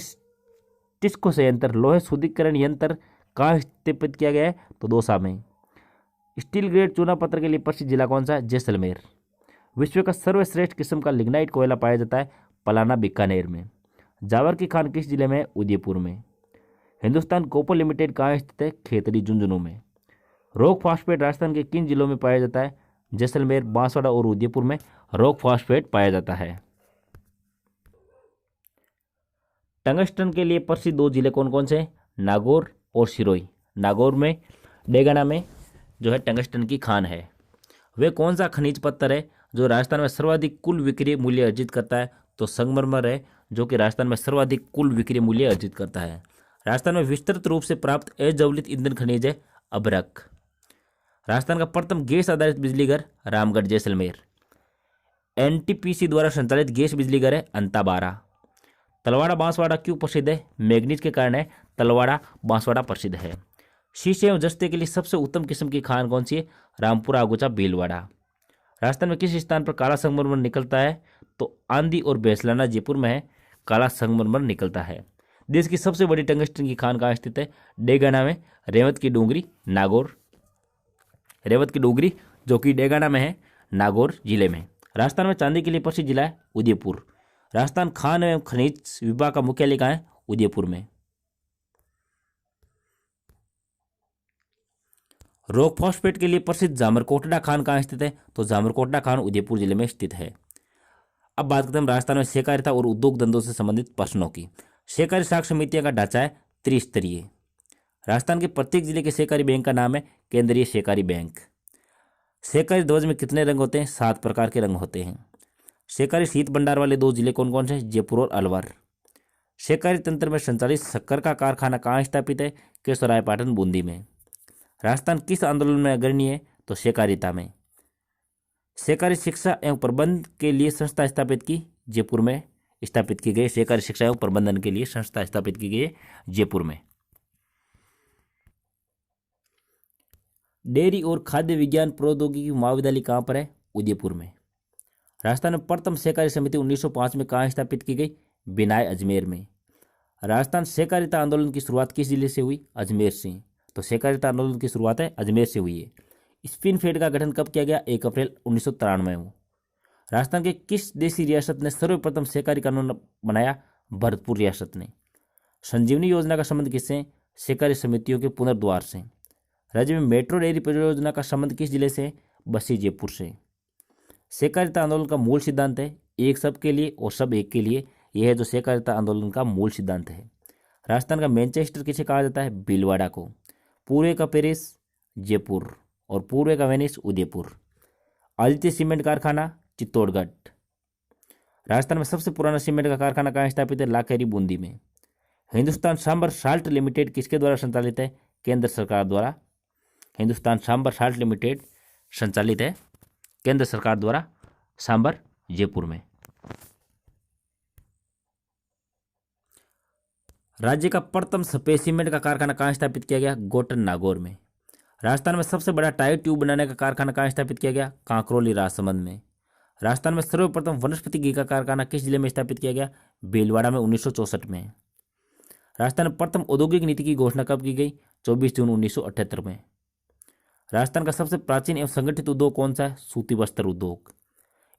टिस्को संयंत्र लोहे शुद्धिकरण यंत्र कहाँ स्थापित किया गया है? तो दौसा में। स्टील ग्रेड चूना पत्थर के लिए प्रसिद्ध जिला कौन सा है? जैसलमेर। विश्व का सर्वश्रेष्ठ किस्म का लिग्नाइट कोयला पाया जाता है पलाना बीकानेर में। जावर की खान किस जिले में है? उदयपुर में। हिंदुस्तान कोपर लिमिटेड कहाँ स्थित है? खेतड़ी झुंझुनू में। रॉक फॉस्फेट राजस्थान के किन जिलों में पाया जाता है? जैसलमेर, बांसवाड़ा और उदयपुर में रॉक फॉस्फेट पाया जाता है। टंगस्टन के लिए प्रसिद्ध दो जिले कौन कौन से? नागौर और सिरोही। नागौर में डेगाना में जो है टंगस्टन की खान है। वे कौन सा खनिज पत्थर है जो राजस्थान में सर्वाधिक कुल विक्रय मूल्य अर्जित करता है? तो संगमरमर है, जो कि राजस्थान में सर्वाधिक कुल विक्रय मूल्य अर्जित करता है। राजस्थान में विस्तृत रूप से प्राप्त अजवलित ईंधन खनिज है अभ्रक। राजस्थान का प्रथम गैस आधारित बिजली घर रामगढ़ जैसलमेर। एनटीपीसी द्वारा संचालित गैस बिजली घर है अंताबारा। तलवाड़ा बांसवाड़ा क्यों प्रसिद्ध है? मैग्नीज के कारण है तलवाड़ा बांसवाड़ा प्रसिद्ध है। शीशे एवं जस्ते के लिए सबसे उत्तम किस्म की खान कौन सी है? रामपुरा, आगुचा, भीलवाड़ा। राजस्थान में किस स्थान पर काला संगमरमर निकलता है? तो आंधी और बेसलाना जयपुर में है काला संगमरमर निकलता है। देश की सबसे बड़ी टंगस्टन की खान कहाँ स्थित है? डेगाना में। रेवत की डूंगरी, नागौर। रेवत की डूंगरी जो कि डेगाना में है, नागौर जिले में। राजस्थान में चांदी के लिए प्रसिद्ध जिला है उदयपुर। राजस्थान खान एवं खनिज विभाग का मुख्यालय कहाँ है? उदयपुर में। रॉक फॉस्फेट के लिए प्रसिद्ध जामरकोटडा खान कहाँ स्थित है? तो जामरकोटडा खान उदयपुर जिले में स्थित है। अब बात करते हैं राजस्थान में सहकारिता और उद्योग धंधों से संबंधित प्रश्नों की। सहकारी साख समितियों का ढांचा है त्रिस्तरीय। राजस्थान के प्रत्येक जिले के सहकारी बैंक का नाम है केंद्रीय सहकारी बैंक। सहकारी ध्वज में कितने रंग होते हैं? 7 प्रकार के रंग होते हैं। सहकारी शीत भंडार वाले 2 जिले कौन कौन से? जयपुर और अलवर। सहकारी तंत्र में संचालित शक्कर का कारखाना कहाँ स्थापित है? केशवरायपाटन, बूंदी में। राजस्थान किस आंदोलन में अग्रणी है? तो सहकारिता में। सहकारी शिक्षा एवं प्रबंध के लिए संस्था स्थापित की? जयपुर में स्थापित की गई। सहकारी शिक्षा एवं प्रबंधन के लिए संस्था स्थापित की गई है जयपुर में। डेयरी और खाद्य विज्ञान प्रौद्योगिकी महाविद्यालय कहाँ पर है? उदयपुर में। राजस्थान में प्रथम सहकारी समिति 1905 में कहाँ स्थापित की गई? बिनाय, अजमेर में। राजस्थान सहकारिता आंदोलन की शुरुआत किस जिले से हुई? अजमेर से। तो सहकारिता आंदोलन की शुरुआत है अजमेर से हुई है। स्पिन फेड का गठन कब किया गया? 1 अप्रैल 1993 में। राजस्थान के किस देशी रियासत ने सर्वप्रथम सहकारी कानून बनाया? भरतपुर रियासत ने। संजीवनी योजना का संबंध किससे? सहकारी समितियों के पुनर्द्वार से। राज्य में मेट्रो डेयरी परियोजना का संबंध किस जिले से? बस्सी, जयपुर से। सहकारिता आंदोलन का मूल सिद्धांत है एक सब के लिए और सब एक के लिए। यह है जो सहकारिता आंदोलन का मूल सिद्धांत है। राजस्थान का मैनचेस्टर किसे कहा जाता है? भीलवाड़ा को। पूर्व का पेरिस जयपुर और पूर्व का वेनिस उदयपुर। आदित्य सीमेंट कारखाना चित्तौड़गढ़। राजस्थान में सबसे पुराना सीमेंट का कारखाना कहाँ स्थापित है? लाखेरी बूंदी में। हिंदुस्तान सांबर साल्ट लिमिटेड किसके द्वारा संचालित है? केंद्र सरकार द्वारा। हिंदुस्तान सांबर साल्ट लिमिटेड संचालित है केंद्र सरकार द्वारा, सांबर जयपुर में। राज्य का प्रथम सफेद सीमेंट का कारखाना कहाँ स्थापित किया गया? गोटन नागौर में। राजस्थान में सबसे बड़ा टायर ट्यूब बनाने का कारखाना कहाँ स्थापित किया गया? कांकरोली राजसमंद में। राजस्थान में सर्वप्रथम वनस्पति घी का कारखाना किस जिले में स्थापित किया गया? भीलवाड़ा में 1964 में। राजस्थान में प्रथम औद्योगिक नीति की घोषणा कब की गई? 24 जून 1978 में। राजस्थान का सबसे प्राचीन एवं संगठित उद्योग कौन सा है? सूती वस्त्र उद्योग।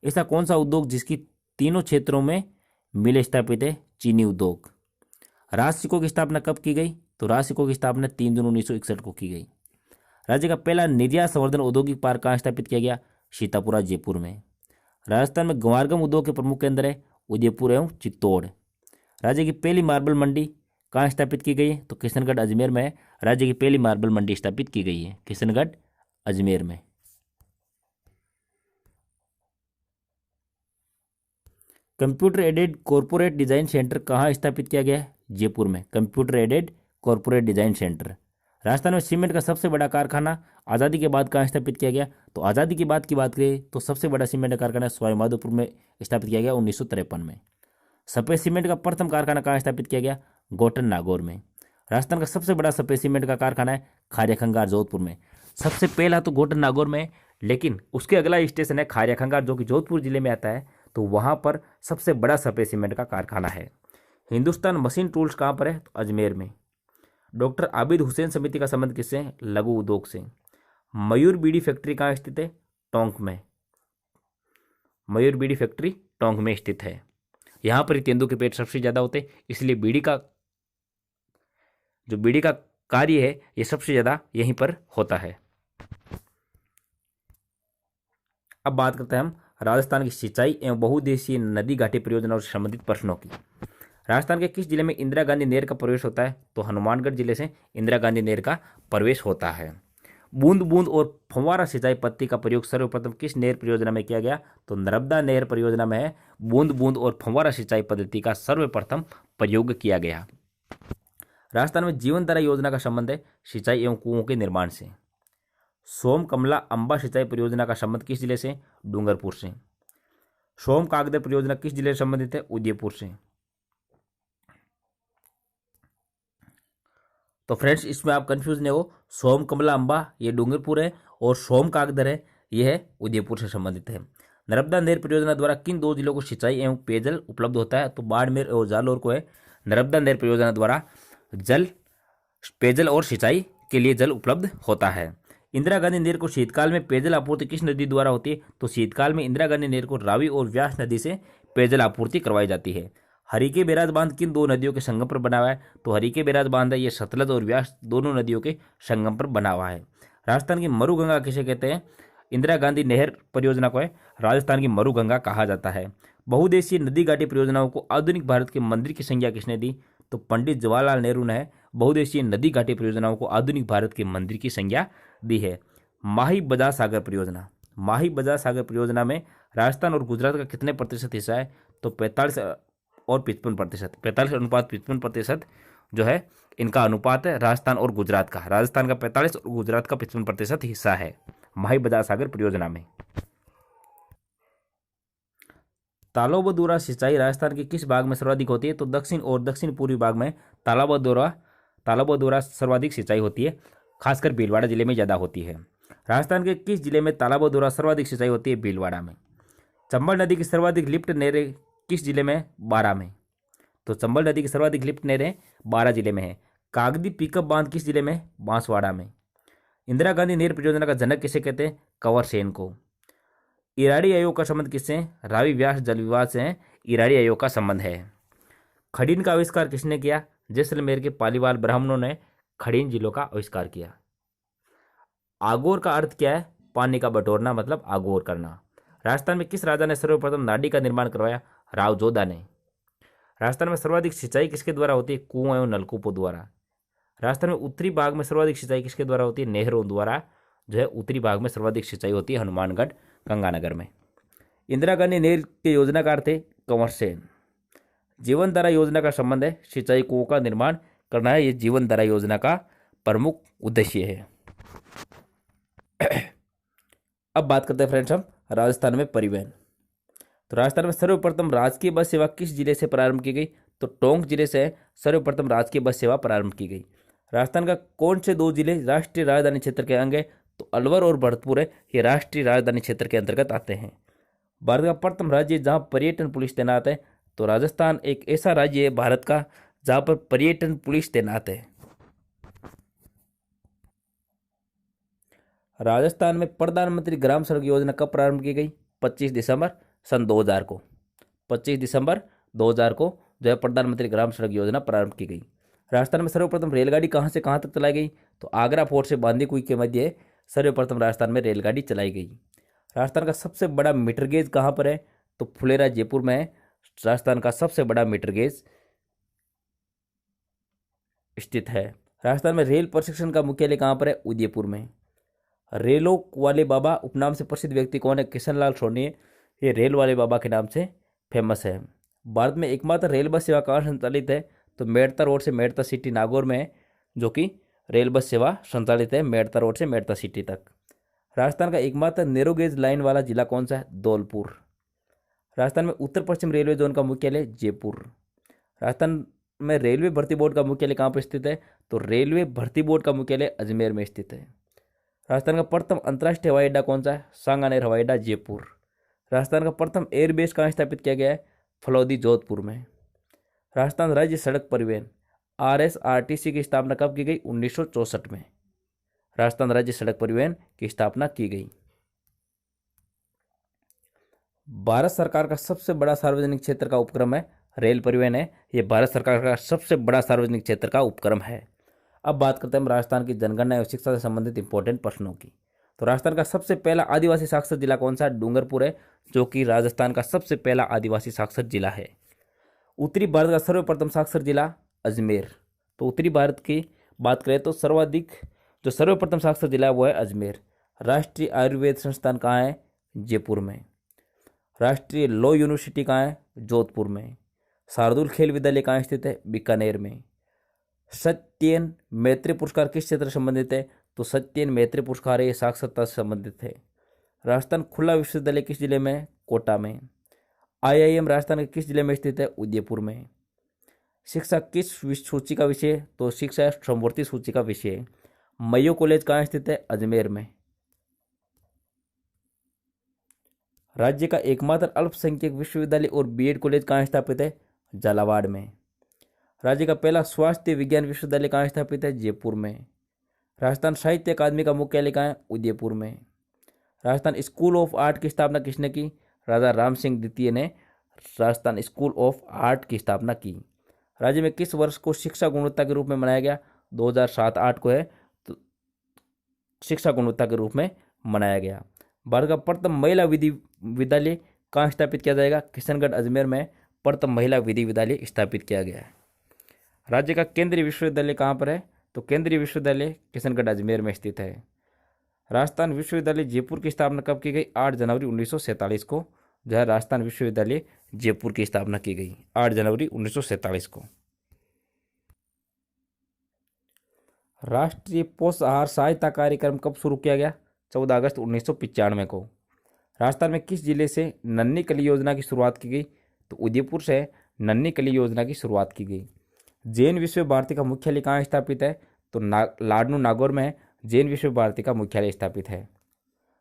ऐसा कौन सा उद्योग जिसकी तीनों क्षेत्रों में मिल स्थापित है? चीनी उद्योग। राजसिको की स्थापना कब की गई? तो राजसिको की स्थापना 3 जून 1961 को की गई। राज्य का पहला निर्यात संवर्धन औद्योगिक पार्क कहाँ स्थापित किया गया? सीतापुरा जयपुर में। राजस्थान में गंवारगम उद्योग के प्रमुख केंद्र है उदयपुर एवं चित्तौड़। राज्य की पहली मार्बल मंडी कहाँ स्थापित की गई है? तो किशनगढ़ अजमेर में है। राज्य की पहली मार्बल मंडी स्थापित की गई है किशनगढ़ अजमेर में। Computer aided corporate design centre कहाँ स्थापित किया गया है? जयपुर में। Computer aided corporate design centre. Rajasthan में सीमेंट का सबसे बड़ा कारखाना आज़ादी के बाद कहाँ स्थापित किया गया? तो आज़ादी के बाद की बात करें तो सबसे बड़ा सीमेंट का कारखाना सवाईमाधोपुर में स्थापित किया गया 1953 में। सफेद सीमेंट का प्रथम कारखाना कहाँ स्थापित किया गया? गोटन नागौर में। राजस्थान का सबसे बड़ा सफेद सीमेंट का कारखाना है खारिया-खंगार जोधपुर में। सबसे पहला तो गोटन नागौर में, लेकिन उसके अगला स्टेशन है खारिया-खंगार जो कि जोधपुर जिले में आता है, तो वहाँ पर सबसे बड़ा सफेद सीमेंट का कारखाना है। हिंदुस्तान मशीन टूल्स कहाँ पर है? तो अजमेर में। डॉक्टर आबिद हुसैन समिति का संबंध किससे है? लघु उद्योग से। मयूर बीड़ी फैक्ट्री कहाँ स्थित है? टोंक में। मयूर बीड़ी फैक्ट्री टोंक में स्थित है। यहाँ पर तेंदुए के पेट सबसे ज़्यादा होते हैं, इसलिए बीड़ी का कार्य है ये सबसे ज़्यादा यहीं पर होता है। अब बात करते हैं हम राजस्थान की सिंचाई एवं बहुउद्देशीय नदी घाटी परियोजनाओं से संबंधित प्रश्नों की। राजस्थान के किस जिले में इंदिरा गांधी नहर का प्रवेश होता है? तो हनुमानगढ़ जिले से इंदिरा गांधी नहर का प्रवेश होता है। बूंद बूंद और फव्वारा सिंचाई पद्धति का प्रयोग सर्वप्रथम किस नहर परियोजना में किया गया? तो नर्मदा नहर परियोजना में बूंद बूंद और फव्वारा सिंचाई पद्धति का सर्वप्रथम प्रयोग किया गया। राजस्थान में जीवन धारा योजना का संबंध है सिंचाई एवं कुओं के निर्माण से। सोम कमला अंबा सिंचाई परियोजना का संबंध किस जिले से? डूंगरपुर से। सोम कागदर परियोजना किस जिले से संबंधित है? उदयपुर से। तो फ्रेंड्स इसमें आप कंफ्यूज नहीं हो, सोम कमला अंबा ये डूंगरपुर है और सोम कागदर है ये है उदयपुर से संबंधित है। नर्मदा नहर परियोजना द्वारा किन दो जिलों को सिंचाई एवं पेयजल उपलब्ध होता है? तो बाड़मेर और जालौर को है नर्मदा नहर परियोजना द्वारा जल पेयजल और सिंचाई के लिए जल उपलब्ध होता है। इंदिरा गांधी नहर को शीतकाल में पेयजल आपूर्ति किस नदी द्वारा होती है? तो शीतकाल में इंदिरा गांधी नहर को रावी और व्यास नदी से पेयजल आपूर्ति करवाई जाती है। हरिके बैराज बांध किन दो नदियों के संगम पर बना हुआ है? तो हरिके बैराज बांध है ये सतलज और व्यास दोनों नदियों के संगम पर बना हुआ है। राजस्थान की मरुगंगा किसे कहते हैं? इंदिरा गांधी नहर परियोजना को है राजस्थान की मरुगंगा कहा जाता है। बहुउद्देशीय नदी घाटी परियोजनाओं को आधुनिक भारत के मंदिर की संज्ञा किसने दी? तो पंडित जवाहरलाल नेहरू ने बहुउद्देशीय नदी घाटी परियोजनाओं को आधुनिक भारत के मंदिर की संज्ञा दी है। माही बजाज सागर परियोजना, माही बजाज सागर परियोजना में राजस्थान और गुजरात का कितने प्रतिशत हिस्सा है? तो 45 और 55%, 45:55% जो है इनका अनुपात है राजस्थान और गुजरात का। राजस्थान का 45 और गुजरात का 55% हिस्सा है माही बजाज सागर परियोजना में। तालाबद्वारा सिंचाई राजस्थान के किस भाग में सर्वाधिक होती है? तो दक्षिण और दक्षिण पूर्वी भाग में तालाबद्वारा सर्वाधिक सिंचाई होती है, खासकर भीलवाड़ा जिले में ज़्यादा होती है। राजस्थान के किस जिले में तालाबद्वारा सर्वाधिक सिंचाई होती है? भीलवाड़ा में। चंबल नदी की सर्वाधिक लिफ्ट नहरें किस जिले में? बारां में। तो चंबल नदी की सर्वाधिक लिफ्ट नहरें बारां जिले में है। कागदी पिकअप बांध किस जिले में? बांसवाड़ा में। इंदिरा गांधी नहर परियोजना का जनक किसे कहते हैं? कंवर सेन को। इराड़ी आयोग का संबंध किससे? रावी व्यास जल विवाद से इराड़ी आयोग का संबंध है। खड़ीन का आविष्कार किसने किया? जैसलमेर के पालीवाल ब्राह्मणों ने खड़ीन जिलों का आविष्कार किया। आगोर का अर्थ क्या है? पानी का बटोरना, मतलब आगोर करना। राजस्थान में किस राजा ने सर्वप्रथम नाडी का निर्माण करवाया? राव जोधा ने। राजस्थान में सर्वाधिक सिंचाई किसके द्वारा होती है? कुओं एवं नलकूपों द्वारा। राजस्थान में उत्तरी भाग में सर्वाधिक सिंचाई किसके द्वारा होती है? नहरों द्वारा जो है उत्तरी भाग में सर्वाधिक सिंचाई होती है हनुमानगढ़ गंगानगर में। इंदिरा गांधी नहर के योजनाकार थे कंवर सेन। जीवन धारा योजना का संबंध है सिंचाई कुओं का निर्माण करना है, ये जीवन धारा योजना का प्रमुख उद्देश्य है। अब बात करते हैं फ्रेंड्स हम राजस्थान में परिवहन। तो राजस्थान में सर्वप्रथम राजकीय बस सेवा किस जिले से प्रारंभ की गई? तो टोंक जिले से सर्वप्रथम राजकीय बस सेवा प्रारंभ की गई। राजस्थान का कौन से दो जिले राष्ट्रीय राजधानी क्षेत्र के अंग है? तो अलवर और भरतपुर है, ये राष्ट्रीय राजधानी क्षेत्र के अंतर्गत आते हैं। भारत का प्रथम राज्य जहां पर्यटन पुलिस तैनात है, तो राजस्थान एक ऐसा राज्य है भारत का जहां पर पर्यटन पुलिस तैनात है। राजस्थान में प्रधानमंत्री ग्राम सड़क योजना कब प्रारंभ की गई? 25 दिसंबर सन 2000 को। 25 दिसंबर 2000 को जो है प्रधानमंत्री ग्राम सड़क योजना प्रारंभ की गई। राजस्थान में सर्वप्रथम रेलगाड़ी कहाँ से कहाँ तक चलाई गई? तो आगरा फोर्ट से बांदीकुई के मध्य सर्वप्रथम राजस्थान में रेलगाड़ी चलाई गई। राजस्थान का सबसे बड़ा मीटर गेज कहाँ पर है? तो फुलेरा जयपुर में है राजस्थान का सबसे बड़ा मीटर गेज स्थित है। राजस्थान में रेल प्रशिक्षण का मुख्यालय कहाँ पर है? उदयपुर में। रेलों वाले बाबा उपनाम से प्रसिद्ध व्यक्ति कौन है? किशनलाल सोनी। ये रेल वाले बाबा के नाम से फेमस है। भारत में एकमात्र रेल बस सेवा कहाँ संचालित है? तो मेड़ता रोड से मेड़ता सिटी नागौर में है, जो कि रेल बस सेवा संचालित है मेड़ता रोड से मेड़ता सिटी तक। राजस्थान का एकमात्र नैरो गेज लाइन वाला जिला कौन सा है? धौलपुर। राजस्थान में उत्तर पश्चिम रेलवे जोन का मुख्यालय जयपुर। राजस्थान में रेलवे भर्ती बोर्ड का मुख्यालय कहाँ पर स्थित है? तो रेलवे भर्ती बोर्ड का मुख्यालय अजमेर में स्थित है। राजस्थान का प्रथम अंतर्राष्ट्रीय हवाई अड्डा कौन सा है? सांगानेर हवाई अड्डा जयपुर। राजस्थान का प्रथम एयरबेस कहाँ स्थापित किया गया है? फलौदी जोधपुर में। राजस्थान राज्य सड़क परिवहन RSRTC की स्थापना कब की गई? 1964 में राजस्थान राज्य सड़क परिवहन की स्थापना की गई। भारत सरकार का सबसे बड़ा सार्वजनिक क्षेत्र का उपक्रम है रेल परिवहन है, ये भारत सरकार का सबसे बड़ा सार्वजनिक क्षेत्र का उपक्रम है। अब बात करते हैं हम राजस्थान की जनगणना एवं शिक्षा से संबंधित इंपॉर्टेंट प्रश्नों की। तो राजस्थान का सबसे पहला आदिवासी साक्षर जिला कौन सा है? डूंगरपुर है, जो कि राजस्थान का सबसे पहला आदिवासी साक्षर जिला है। उत्तरी भारत का सर्वप्रथम साक्षर जिला अजमेर। तो उत्तरी भारत की बात करें तो सर्वप्रथम साक्षर जिला वो है अजमेर। राष्ट्रीय आयुर्वेद संस्थान कहाँ है? जयपुर में। राष्ट्रीय लॉ यूनिवर्सिटी कहाँ है? जोधपुर में। शार्दुल खेल विद्यालय कहाँ स्थित है? बीकानेर में। सत्येन मैत्री पुरस्कार किस क्षेत्र से संबंधित है? तो सत्येन मैत्री पुरस्कार ये साक्षरता से संबंधित है। राजस्थान खुला विश्वविद्यालय किस जिले में है? कोटा में। IIM राजस्थान के किस जिले में स्थित है? उदयपुर में। शिक्षा किस सूची का विषय है? तो शिक्षा समवर्ती सूची का विषय है। मयो कॉलेज कहाँ स्थित है? अजमेर में। राज्य का एकमात्र अल्पसंख्यक विश्वविद्यालय और BEd कॉलेज कहाँ स्थापित है? झालावाड़ में। राज्य का पहला स्वास्थ्य विज्ञान विश्वविद्यालय कहाँ स्थापित है? जयपुर में। राजस्थान साहित्य अकादमी का मुख्यालय कहाँ है? उदयपुर में। राजस्थान स्कूल ऑफ आर्ट की स्थापना किसने की? राजा राम सिंह द्वितीय ने राजस्थान स्कूल ऑफ आर्ट की स्थापना की। राज्य में किस वर्ष को शिक्षा गुणवत्ता के रूप में मनाया गया? 2007-8 को है, तो शिक्षा गुणवत्ता के रूप में मनाया गया। भारत का प्रथम महिला विधि विद्यालय कहाँ स्थापित किया जाएगा? किशनगढ़ अजमेर में प्रथम महिला विधि विद्यालय स्थापित किया गया है। राज्य का केंद्रीय विश्वविद्यालय कहाँ पर है? तो केंद्रीय विश्वविद्यालय किशनगढ़ अजमेर में स्थित है। राजस्थान विश्वविद्यालय जयपुर की स्थापना कब की गई? 8 जनवरी 1947 को जो है राजस्थान विश्वविद्यालय जयपुर की स्थापना की गई 8 जनवरी 1947 को। राष्ट्रीय पोषाहार सहायता कार्यक्रम कब शुरू किया गया? 14 अगस्त 1995 को। राजस्थान में किस जिले से नन्ही कली योजना की शुरुआत की गई? तो उदयपुर से नन्ही कली योजना की शुरुआत की गई। जैन विश्व भारती का मुख्यालय कहाँ स्थापित है? तो लाडनू नागौर में जैन विश्व भारती का मुख्यालय स्थापित है।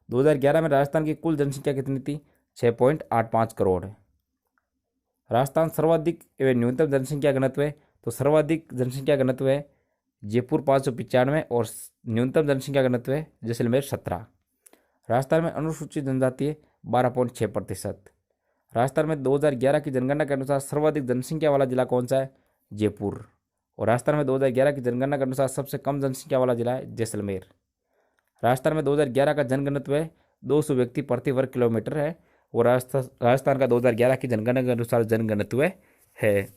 2011 में राजस्थान की कुल जनसंख्या कितनी थी? 6.85 करोड़। राजस्थान सर्वाधिक एवं न्यूनतम जनसंख्या घनत्व है, तो सर्वाधिक जनसंख्या घनत्व है जयपुर 595 और न्यूनतम जनसंख्या घनत्व है जैसलमेर 17। राजस्थान में अनुसूचित जनजाति है 12.6%। राजस्थान में 2011 की जनगणना के अनुसार सर्वाधिक जनसंख्या वाला जिला कौन सा है? जयपुर। और राजस्थान में 2011 की जनगणना के अनुसार सबसे कम जनसंख्या वाला जिला है जैसलमेर। राजस्थान में 2011 का जनघनत्व है 200 व्यक्ति प्रति वर्ग किलोमीटर है और राजस्थान का 2011 की जनगणना के अनुसार जनघनत्व है।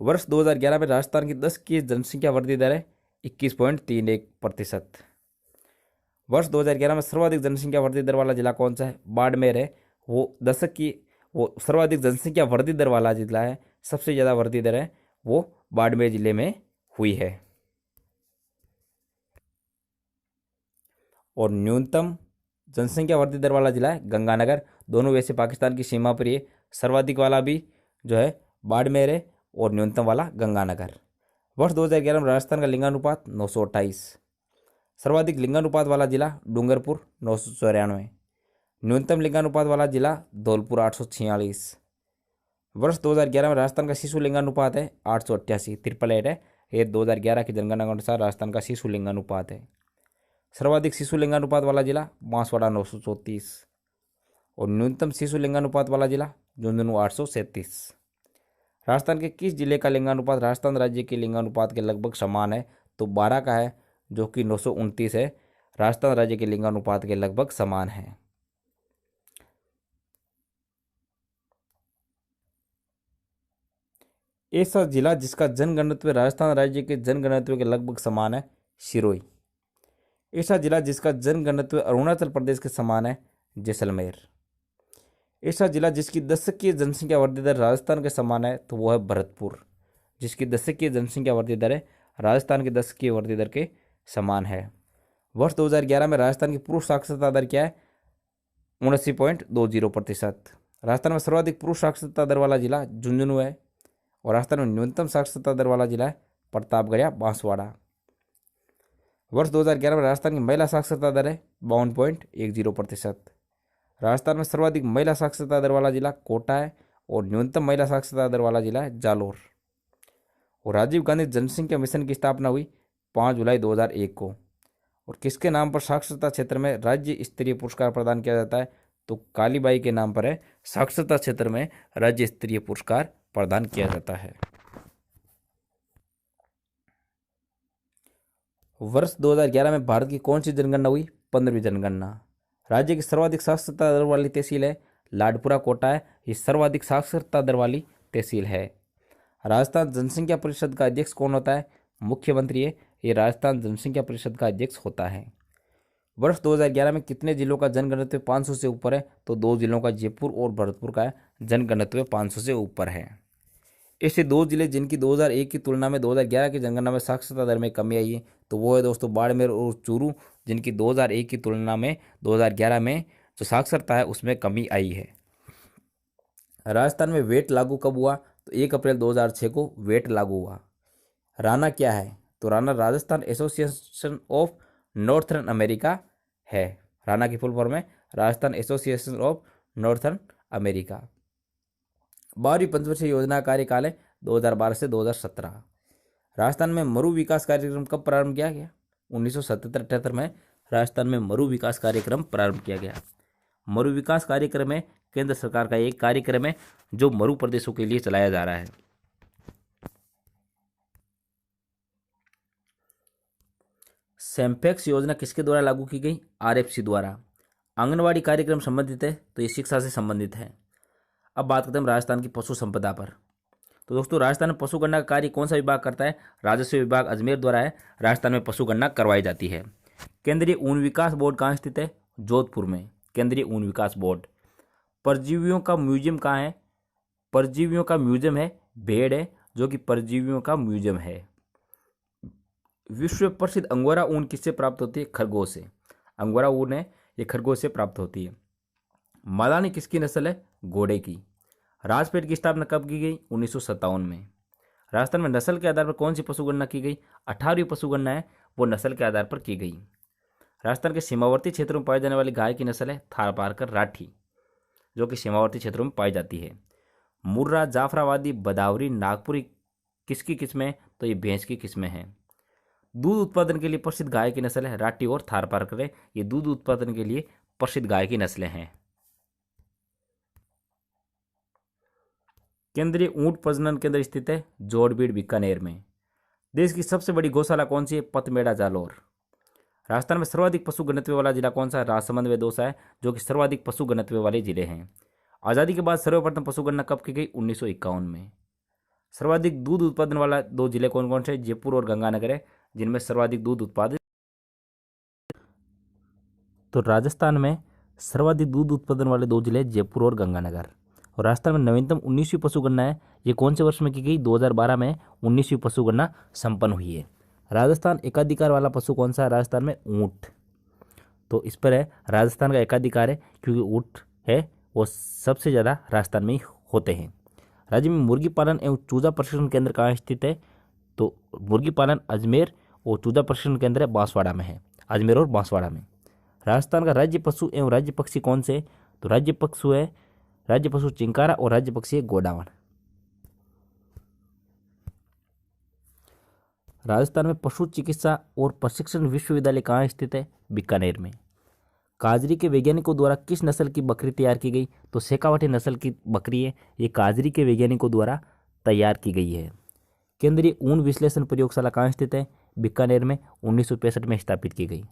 वर्ष 2011 में राजस्थान की 10 की जनसंख्या वृद्धि दर है 21.31%। वर्ष 2011 में सर्वाधिक जनसंख्या वृद्धि दर वाला जिला कौन सा है? बाड़मेर है। वो दशक की वो सर्वाधिक जनसंख्या वृद्धि दर वाला जिला है, सबसे ज़्यादा वृद्धि दर है वो बाड़मेर जिले में हुई है। और न्यूनतम जनसंख्या वृद्धि दर वाला जिला है गंगानगर। दोनों वैसे पाकिस्तान की सीमा पर ये सर्वाधिक वाला भी जो है बाड़मेर है और न्यूनतम वाला गंगानगर। वर्ष 2011 में राजस्थान का लिंगानुपात 928। सर्वाधिक लिंगानुपात वाला जिला डूंगरपुर 994। न्यूनतम लिंगानुपात वाला जिला धौलपुर 846। वर्ष 2011 में राजस्थान का शिशु लिंगानुपात है 888, 888 है। ये 2011 की जनगणना के अनुसार राजस्थान का शिशु लिंगानुपात है। सर्वाधिक शिशु लिंगानुपात वाला जिला बांसवाड़ा 934 और न्यूनतम शिशु लिंगानुपात वाला जिला झुंझुनू 837। राजस्थान के किस जिले का लिंगानुपात राजस्थान राज्य के लिंगानुपात के लगभग समान है? तो 12 का है, जो कि 929 है, राजस्थान राज्य के लिंगानुपात के लगभग समान है। ऐसा जिला जिसका जनगणत्व राजस्थान राज्य के जनगणत्व के लगभग समान है, सिरोही। ऐसा जिला जिसका जनगणत्व अरुणाचल प्रदेश के समान है, जैसलमेर। ऐसा जिला जिसकी दशकीय जनसंख्या वृद्धि दर राजस्थान के समान है, तो वो है भरतपुर। जिसकी दशकीय जनसंख्या वृद्धि दर है राजस्थान की दशकीय वृद्धि दर के समान है। वर्ष 2011 में राजस्थान की पुरुष साक्षरता दर क्या है? 79.20%। राजस्थान में सर्वाधिक पुरुष साक्षरता दर वाला जिला झुंझुनू है और राजस्थान में न्यूनतम साक्षरता दर वाला जिला है प्रतापगढ़ या बांसवाड़ा। वर्ष 2011 में राजस्थान की महिला साक्षरता दर है 52.10%। राजस्थान में सर्वाधिक महिला साक्षरता दर वाला जिला कोटा है और न्यूनतम महिला साक्षरता दर वाला जिला है जालोर। और राजीव गांधी जनसंख्या मिशन की स्थापना हुई 5 जुलाई 2001 को। और किसके नाम पर साक्षरता क्षेत्र में राज्य स्तरीय पुरस्कार प्रदान किया जाता है? तो कालीबाई के नाम पर है साक्षरता क्षेत्र में राज्य स्तरीय पुरस्कार प्रदान किया जाता है। वर्ष 2011 में भारत की कौन सी जनगणना हुई? 15वीं जनगणना। राज्य की सर्वाधिक साक्षरता दर वाली तहसील है लाडपुरा कोटा है, ये सर्वाधिक साक्षरता दर वाली तहसील है। राजस्थान जनसंख्या परिषद का अध्यक्ष कौन होता है? मुख्यमंत्री है, ये राजस्थान जनसंख्या परिषद का अध्यक्ष होता है। वर्ष 2011 में कितने जिलों का जनगणत्व 500 से ऊपर है? तो 2 जिलों का जयपुर और भरतपुर का जनगणत्व 500 से ऊपर है। ऐसे 2 जिले जिनकी 2001 की तुलना में 2011 की जनगणना में साक्षरता दर में कमी आई है, तो वो है दोस्तों बाड़मेर और चूरू, जिनकी 2001 की तुलना में 2011 में जो साक्षरता है उसमें कमी आई है। राजस्थान में वेट लागू कब हुआ? तो 1 अप्रैल 2006 को वेट लागू हुआ। राना क्या है? तो Rana Rajasthan association of northern America है। राना की फुल फॉर्म है Rajasthan association of northern America. 12वीं पंचवर्षीय योजना का कार्यकाल है 2012 से 2017। राजस्थान में मरु विकास कार्यक्रम कब प्रारंभ किया गया? 1977-78 में राजस्थान में मरु विकास कार्यक्रम प्रारंभ किया गया। मरु विकास कार्यक्रम है केंद्र सरकार का एक कार्यक्रम है जो मरु प्रदेशों के लिए चलाया जा रहा है। सेम्पेक्स योजना किसके द्वारा लागू की गई? आरएफसी द्वारा। आंगनवाड़ी कार्यक्रम संबंधित है, तो ये शिक्षा से संबंधित है। अब बात करते हैं राजस्थान की पशु संपदा पर। तो दोस्तों राजस्थान में पशु गणना का कार्य कौन सा विभाग करता है? राजस्व विभाग अजमेर द्वारा है राजस्थान में पशु गणना करवाई जाती है। केंद्रीय ऊन विकास बोर्ड कहाँ स्थित है? जोधपुर में केंद्रीय ऊन विकास बोर्ड। परजीवियों का म्यूजियम कहाँ है? परजीवियों का म्यूजियम है भेड़ है, जो कि परजीवियों का म्यूजियम है। विश्व प्रसिद्ध अंगोरा ऊन किससे प्राप्त होती है? खरगोश से। अंगोरा ऊन है ये खरगोश से प्राप्त होती है। मालानी किसकी नस्ल है? घोड़े की। राजपेट की स्थापना कब की गई? 1957 में। राजस्थान में नस्ल के आधार पर कौन सी पशु गणना की गई? 18वीं पशु गणना है वो नस्ल के आधार पर की गई। राजस्थान के सीमावर्ती क्षेत्रों में पाई जाने वाली गाय की नस्ल है थारपारकर राठी, जो कि सीमावर्ती क्षेत्रों में पाई जाती है। मुर्रा, जाफराबादी, बदावरी, नागपुरी किसकी किस्में है? तो ये भैंस की किस्में हैं। दूध उत्पादन के लिए प्रसिद्ध गाय की नस्ल है राठी और थारपारकर है, ये दूध उत्पादन के लिए प्रसिद्ध गाय की नस्लें हैं। केंद्रीय ऊंट प्रजनन केंद्र स्थित है जोड़बीड़ बीकानेर में। देश की सबसे बड़ी गौशाला कौन सी है? पतमेड़ा जालोर। राजस्थान में सर्वाधिक पशु घनत्व वाला जिला कौन सा है? राजसमंद व दौसा है, जो कि सर्वाधिक पशु घनत्व वाले जिले हैं। आज़ादी के बाद सर्वप्रथम पशु गणना कब की गई? 1951 में। सर्वाधिक दूध उत्पादन वाला 2 जिले कौन कौन से? जयपुर और गंगानगर है, जिनमें सर्वाधिक दूध उत्पादित। तो राजस्थान में सर्वाधिक दूध उत्पादन वाले 2 जिले जयपुर और गंगानगर। और राजस्थान में नवीनतम 19वीं पशुगणना है, ये कौन से वर्ष में की गई? 2012 में 19वीं पशुगणना संपन्न हुई है। राजस्थान एकाधिकार वाला पशु कौन सा है? राजस्थान में ऊँट। तो इस पर है राजस्थान का एकाधिकार है, क्योंकि ऊँट है वो सबसे ज़्यादा राजस्थान में ही होते हैं। राज्य में मुर्गी पालन एवं चूजा प्रशिक्षण केंद्र कहाँ स्थित है? तो मुर्गी पालन अजमेर और चूजा प्रशिक्षण केंद्र बांसवाड़ा में है, अजमेर और बांसवाड़ा में। राजस्थान का राज्य पशु एवं राज्य पक्षी कौन से? तो राज्य पशु चिंकारा और राज्य पक्षी है गोडावण। राजस्थान में पशु चिकित्सा और प्रशिक्षण विश्वविद्यालय कहाँ स्थित है? बीकानेर में। काजरी के वैज्ञानिकों द्वारा किस नस्ल की बकरी तैयार की गई? तो शेखावाटी नस्ल की बकरी है, ये काजरी के वैज्ञानिकों द्वारा तैयार की गई है। केंद्रीय ऊन विश्लेषण प्रयोगशाला कहाँ स्थित है? बीकानेर में 1965 में स्थापित की गई।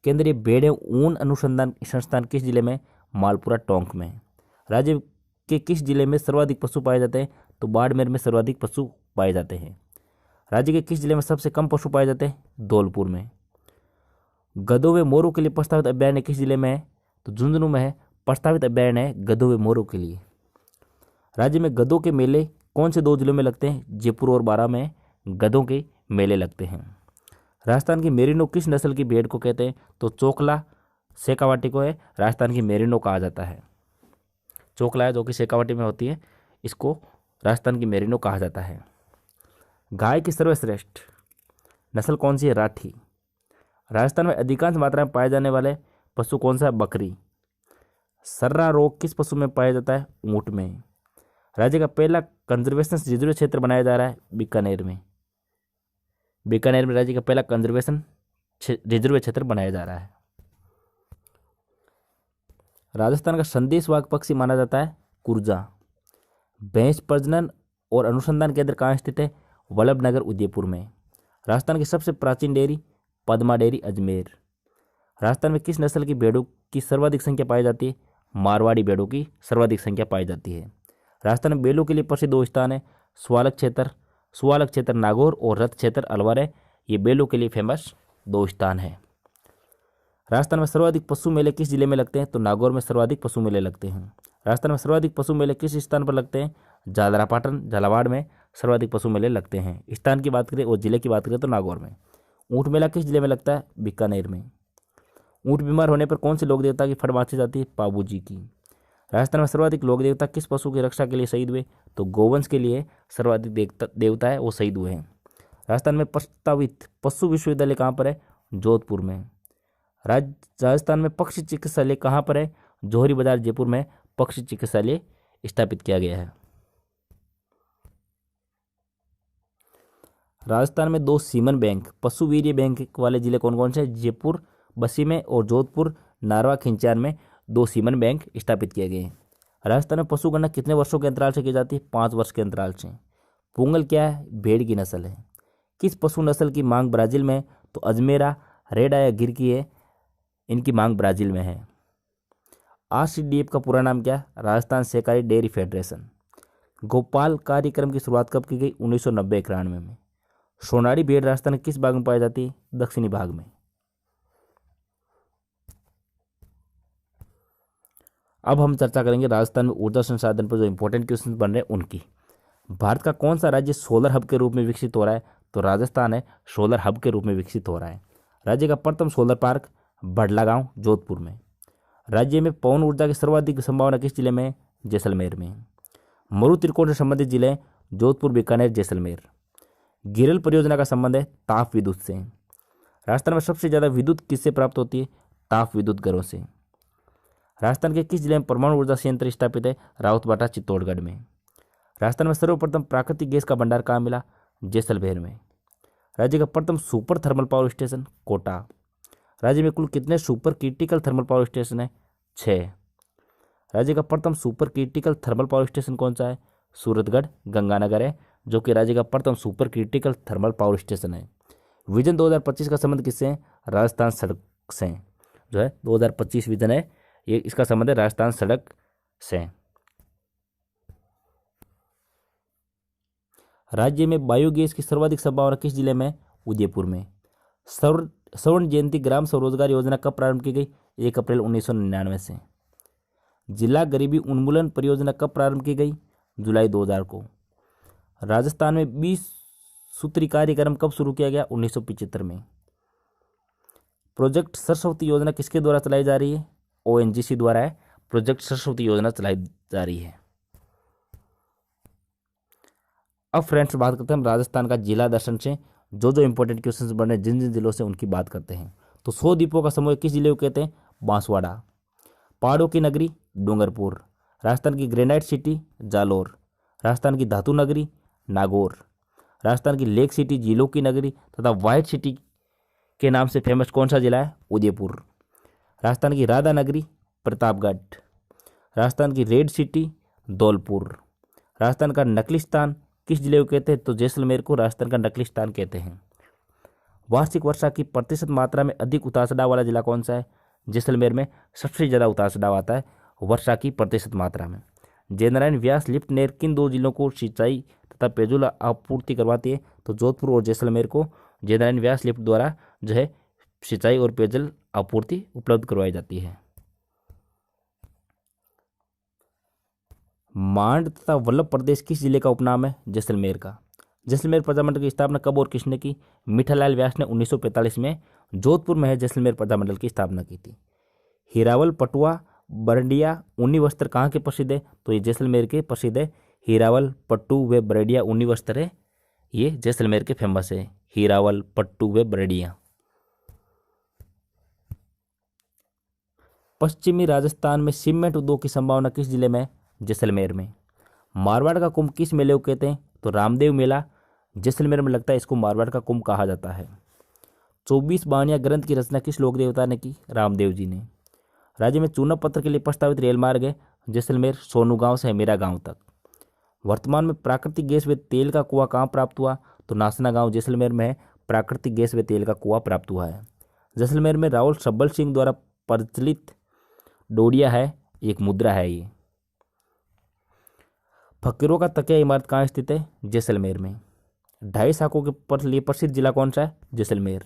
केंद्रीय भेड़ एवं ऊन अनुसंधान संस्थान किस जिले में? मालपुरा टोंक में। राज्य के किस जिले में सर्वाधिक पशु पाए जाते हैं? तो बाड़मेर में सर्वाधिक पशु पाए जाते हैं। राज्य के किस जिले में सबसे कम पशु पाए जाते हैं? धौलपुर में। गधों व मोरों के लिए प्रस्तावित अभयारण्य किस जिले में है? तो झुंझुनू में है। प्रस्तावित अभयारण्य है गधों व मोरों के लिए। राज्य में गधों के मेले कौन से 2 जिलों में लगते हैं? जयपुर और बारां में गधों के मेले लगते हैं। राजस्थान की मेरिनो किस नस्ल की भेड़ को कहते हैं? तो चोकला शेखावाटी को है राजस्थान की मेरिनो कहा जाता है। चोकला है जो कि शेखावाटी में होती है, इसको राजस्थान की मेरिनो कहा जाता है। गाय की सर्वश्रेष्ठ नस्ल कौन सी है? राठी। राजस्थान में अधिकांश मात्रा में पाए जाने वाले पशु कौन सा है? बकरी। सर्रा रोग किस पशु में पाया जाता है? ऊंट में। राज्य का पहला कंजर्वेशन रिजर्व क्षेत्र बनाया जा रहा है बीकानेर में। बीकानेर में राज्य का पहला कंजर्वेशन रिजर्व क्षेत्र बनाया जा रहा है। राजस्थान का संदेशवाहक पक्षी माना जाता है कुर्जा। भैंस प्रजनन और अनुसंधान केंद्र कहाँ स्थित है? वल्लभनगर उदयपुर में। राजस्थान की सबसे प्राचीन डेयरी पद्मा डेयरी अजमेर। राजस्थान में किस नस्ल की भेड़ों की सर्वाधिक संख्या पाई जाती है? मारवाड़ी भेड़ों की सर्वाधिक संख्या पाई जाती है। राजस्थान में बैलों के लिए प्रसिद्ध 2 स्थान है, सुवालक क्षेत्र नागौर और रथ क्षेत्र अलवर है। ये बैलों के लिए फेमस 2 स्थान है। राजस्थान में सर्वाधिक पशु मेले किस जिले में लगते हैं? तो नागौर में सर्वाधिक पशु मेले लगते हैं। राजस्थान में सर्वाधिक पशु मेले किस स्थान पर लगते हैं? झालरापाटन झालावाड़ में सर्वाधिक पशु मेले लगते हैं। स्थान की बात करें और जिले की बात करें तो नागौर में। ऊँट मेला किस जिले में लगता है? बीकानेर में। ऊँट बीमार होने पर कौन से लोक देवता की फड़ बांधी जाती है? पाबू जी की। राजस्थान में सर्वाधिक लोक देवता किस पशु की रक्षा के लिए शहीद हुए? तो गोवंश के लिए सर्वाधिक देवता है वो शहीद हुए हैं। राजस्थान में प्रस्तावित पशु विश्वविद्यालय कहाँ पर है? जोधपुर में। राजस्थान में पक्षी चिकित्सालय कहाँ पर है? जौहरी बाजार जयपुर में पक्षी चिकित्सालय स्थापित किया गया है। राजस्थान में 2 सीमन बैंक पशु वीर्य बैंक वाले जिले कौन कौन से? जयपुर बस्सी में और जोधपुर नारवा खिंचार में 2 सीमन बैंक स्थापित किए गए हैं। राजस्थान में पशु गणना कितने वर्षों के अंतराल से की जाती है? 5 वर्ष के अंतराल से। पुंगल क्या है? भेड़ की नस्ल है। किस पशु नस्ल की मांग ब्राजील में? तो अजमेरा रेड या गिर की है, इनकी मांग ब्राजील में है। RCDF का पूरा नाम क्या? राजस्थान सहकारी डेयरी फेडरेशन। गोपाल कार्यक्रम की शुरुआत कब की गई? 1990-91 में। सोनारी भेड़ राजस्थान के किस भाग में पाई जाती है? दक्षिणी भाग में। अब हम चर्चा करेंगे राजस्थान में ऊर्जा संसाधन पर जो इंपॉर्टेंट क्वेश्चन बन रहे हैं उनकी। भारत का कौन सा राज्य सोलर हब के रूप में विकसित हो रहा है? तो राजस्थान है सोलर हब के रूप में विकसित हो रहा है। राज्य का प्रथम सोलर पार्क बड़ला गांव जोधपुर में। राज्य में पवन ऊर्जा की सर्वाधिक संभावना किस जिले में? जैसलमेर में। मरु त्रिकोण से संबंधित जिले जोधपुर बीकानेर जैसलमेर। गिरल परियोजना का संबंध है ताप विद्युत से। राजस्थान में सबसे ज्यादा विद्युत किससे प्राप्त होती है? ताप विद्युत घरों से। राजस्थान के किस जिले में परमाणु ऊर्जा संयंत्र स्थापित है? रावतबाटा चित्तौड़गढ़ में। राजस्थान में सर्वप्रथम प्राकृतिक गैस का भंडार कहाँ मिला? जैसलमेर में। राज्य का प्रथम super thermal power station Kota. राज्य में कुल कितने super critical thermal power station है? 6। राज्य का प्रथम super critical thermal power station कौन सा है? सूरतगढ़ गंगानगर है, जो कि राज्य का प्रथम super critical thermal power station है। विजन 2025 का संबंध किससे है? राजस्थान सड़क से। जो है 2025 विजन है, ये इसका संबंध है राजस्थान सड़क से। राज्य में बायोगैस की सर्वाधिक संभावना किस जिले में? उदयपुर में। स्वर्ण जयंती ग्राम स्वरोजगार योजना कब प्रारंभ की गई? 1 अप्रैल 1999 से। जिला गरीबी उन्मूलन परियोजना कब प्रारंभ की गई? जुलाई 2000 को। राजस्थान में 20 सूत्री कार्यक्रम कब शुरू किया गया? 1975 में। प्रोजेक्ट सरस्वती योजना किसके द्वारा चलाई जा रही है? ONGC द्वारा है प्रोजेक्ट सरस्वती योजना चलाई जा रही है। अब फ्रेंड्स बात करते हैं हम राजस्थान का जिला दर्शन से जो इंपॉर्टेंट क्वेश्चंस बने जिन जिन जिलों से उनकी बात करते हैं। तो 100 द्वीपों का समूह किस जिले को कहते हैं? बांसवाड़ा। पहाड़ों की नगरी डूंगरपुर। राजस्थान की ग्रेनाइट सिटी जालोर। राजस्थान की धातु नगरी नागौर। राजस्थान की लेक सिटी झीलों की नगरी तथा व्हाइट सिटी के नाम से फेमस कौन सा जिला है? उदयपुर। राजस्थान की राधा नगरी प्रतापगढ़। राजस्थान की रेड सिटी धौलपुर। राजस्थान का नकलिस्तान किस जिले को कहते हैं? तो जैसलमेर को राजस्थान का नकलिस्तान कहते हैं। वार्षिक वर्षा की प्रतिशत मात्रा में अधिक उतार चढ़ाव वाला जिला कौन सा है? जैसलमेर में सबसे ज़्यादा उतार चढ़ाव आता है वर्षा की प्रतिशत मात्रा में। जयनारायण व्यास लिफ्ट नहर किन 2 जिलों को सिंचाई तथा पेयजल आपूर्ति करवाती है? तो जोधपुर और जैसलमेर को जयनारायण व्यास लिफ्ट द्वारा जो है सिंचाई और पेयजल आपूर्ति उपलब्ध करवाई जाती है। मांड तथा वल्लभ प्रदेश किस जिले का उपनाम है? जैसलमेर का। जैसलमेर प्रजामंडल की स्थापना कब और किसने की? मीठालाल व्यास ने 1945 में जोधपुर में जैसलमेर प्रजामंडल की स्थापना की थी। हीरावल, पटुआ, बरडिया ऊनी वस्त्र कहाँ के प्रसिद्ध है? तो ये जैसलमेर के प्रसिद्ध है। हीरावल, पट्टू व बरडिया ऊनी वस्त्र है ये जैसलमेर के फेमस है। हीरावल, पट्टू व बरडिया। पश्चिमी राजस्थान में सीमेंट उद्योग की संभावना किस जिले में? जैसलमेर में। मारवाड़ का कुंभ किस मेले को कहते हैं? तो रामदेव मेला जैसलमेर में लगता है, इसको मारवाड़ का कुंभ कहा जाता है। 24 बाणिया ग्रंथ की रचना किस लोक देवता ने की? रामदेव जी ने। राज्य में चुनाव पत्र के लिए प्रस्तावित रेल मार्ग है जैसलमेर सोनू गांव से मेरा गांव तक। वर्तमान में प्राकृतिक गैस व तेल का कुआं कहाँ प्राप्त हुआ? तो नासना गांव जैसलमेर में प्राकृतिक गैस व तेल का कुआं प्राप्त हुआ है। जैसलमेर में राहुल सब्बल सिंह द्वारा प्रचलित डोडिया है, एक मुद्रा है ये। फकीरों का तकिया इमारत कहाँ स्थित है? जैसलमेर में। 2.5 शाखों के लिए प्रसिद्ध जिला कौन सा है? जैसलमेर।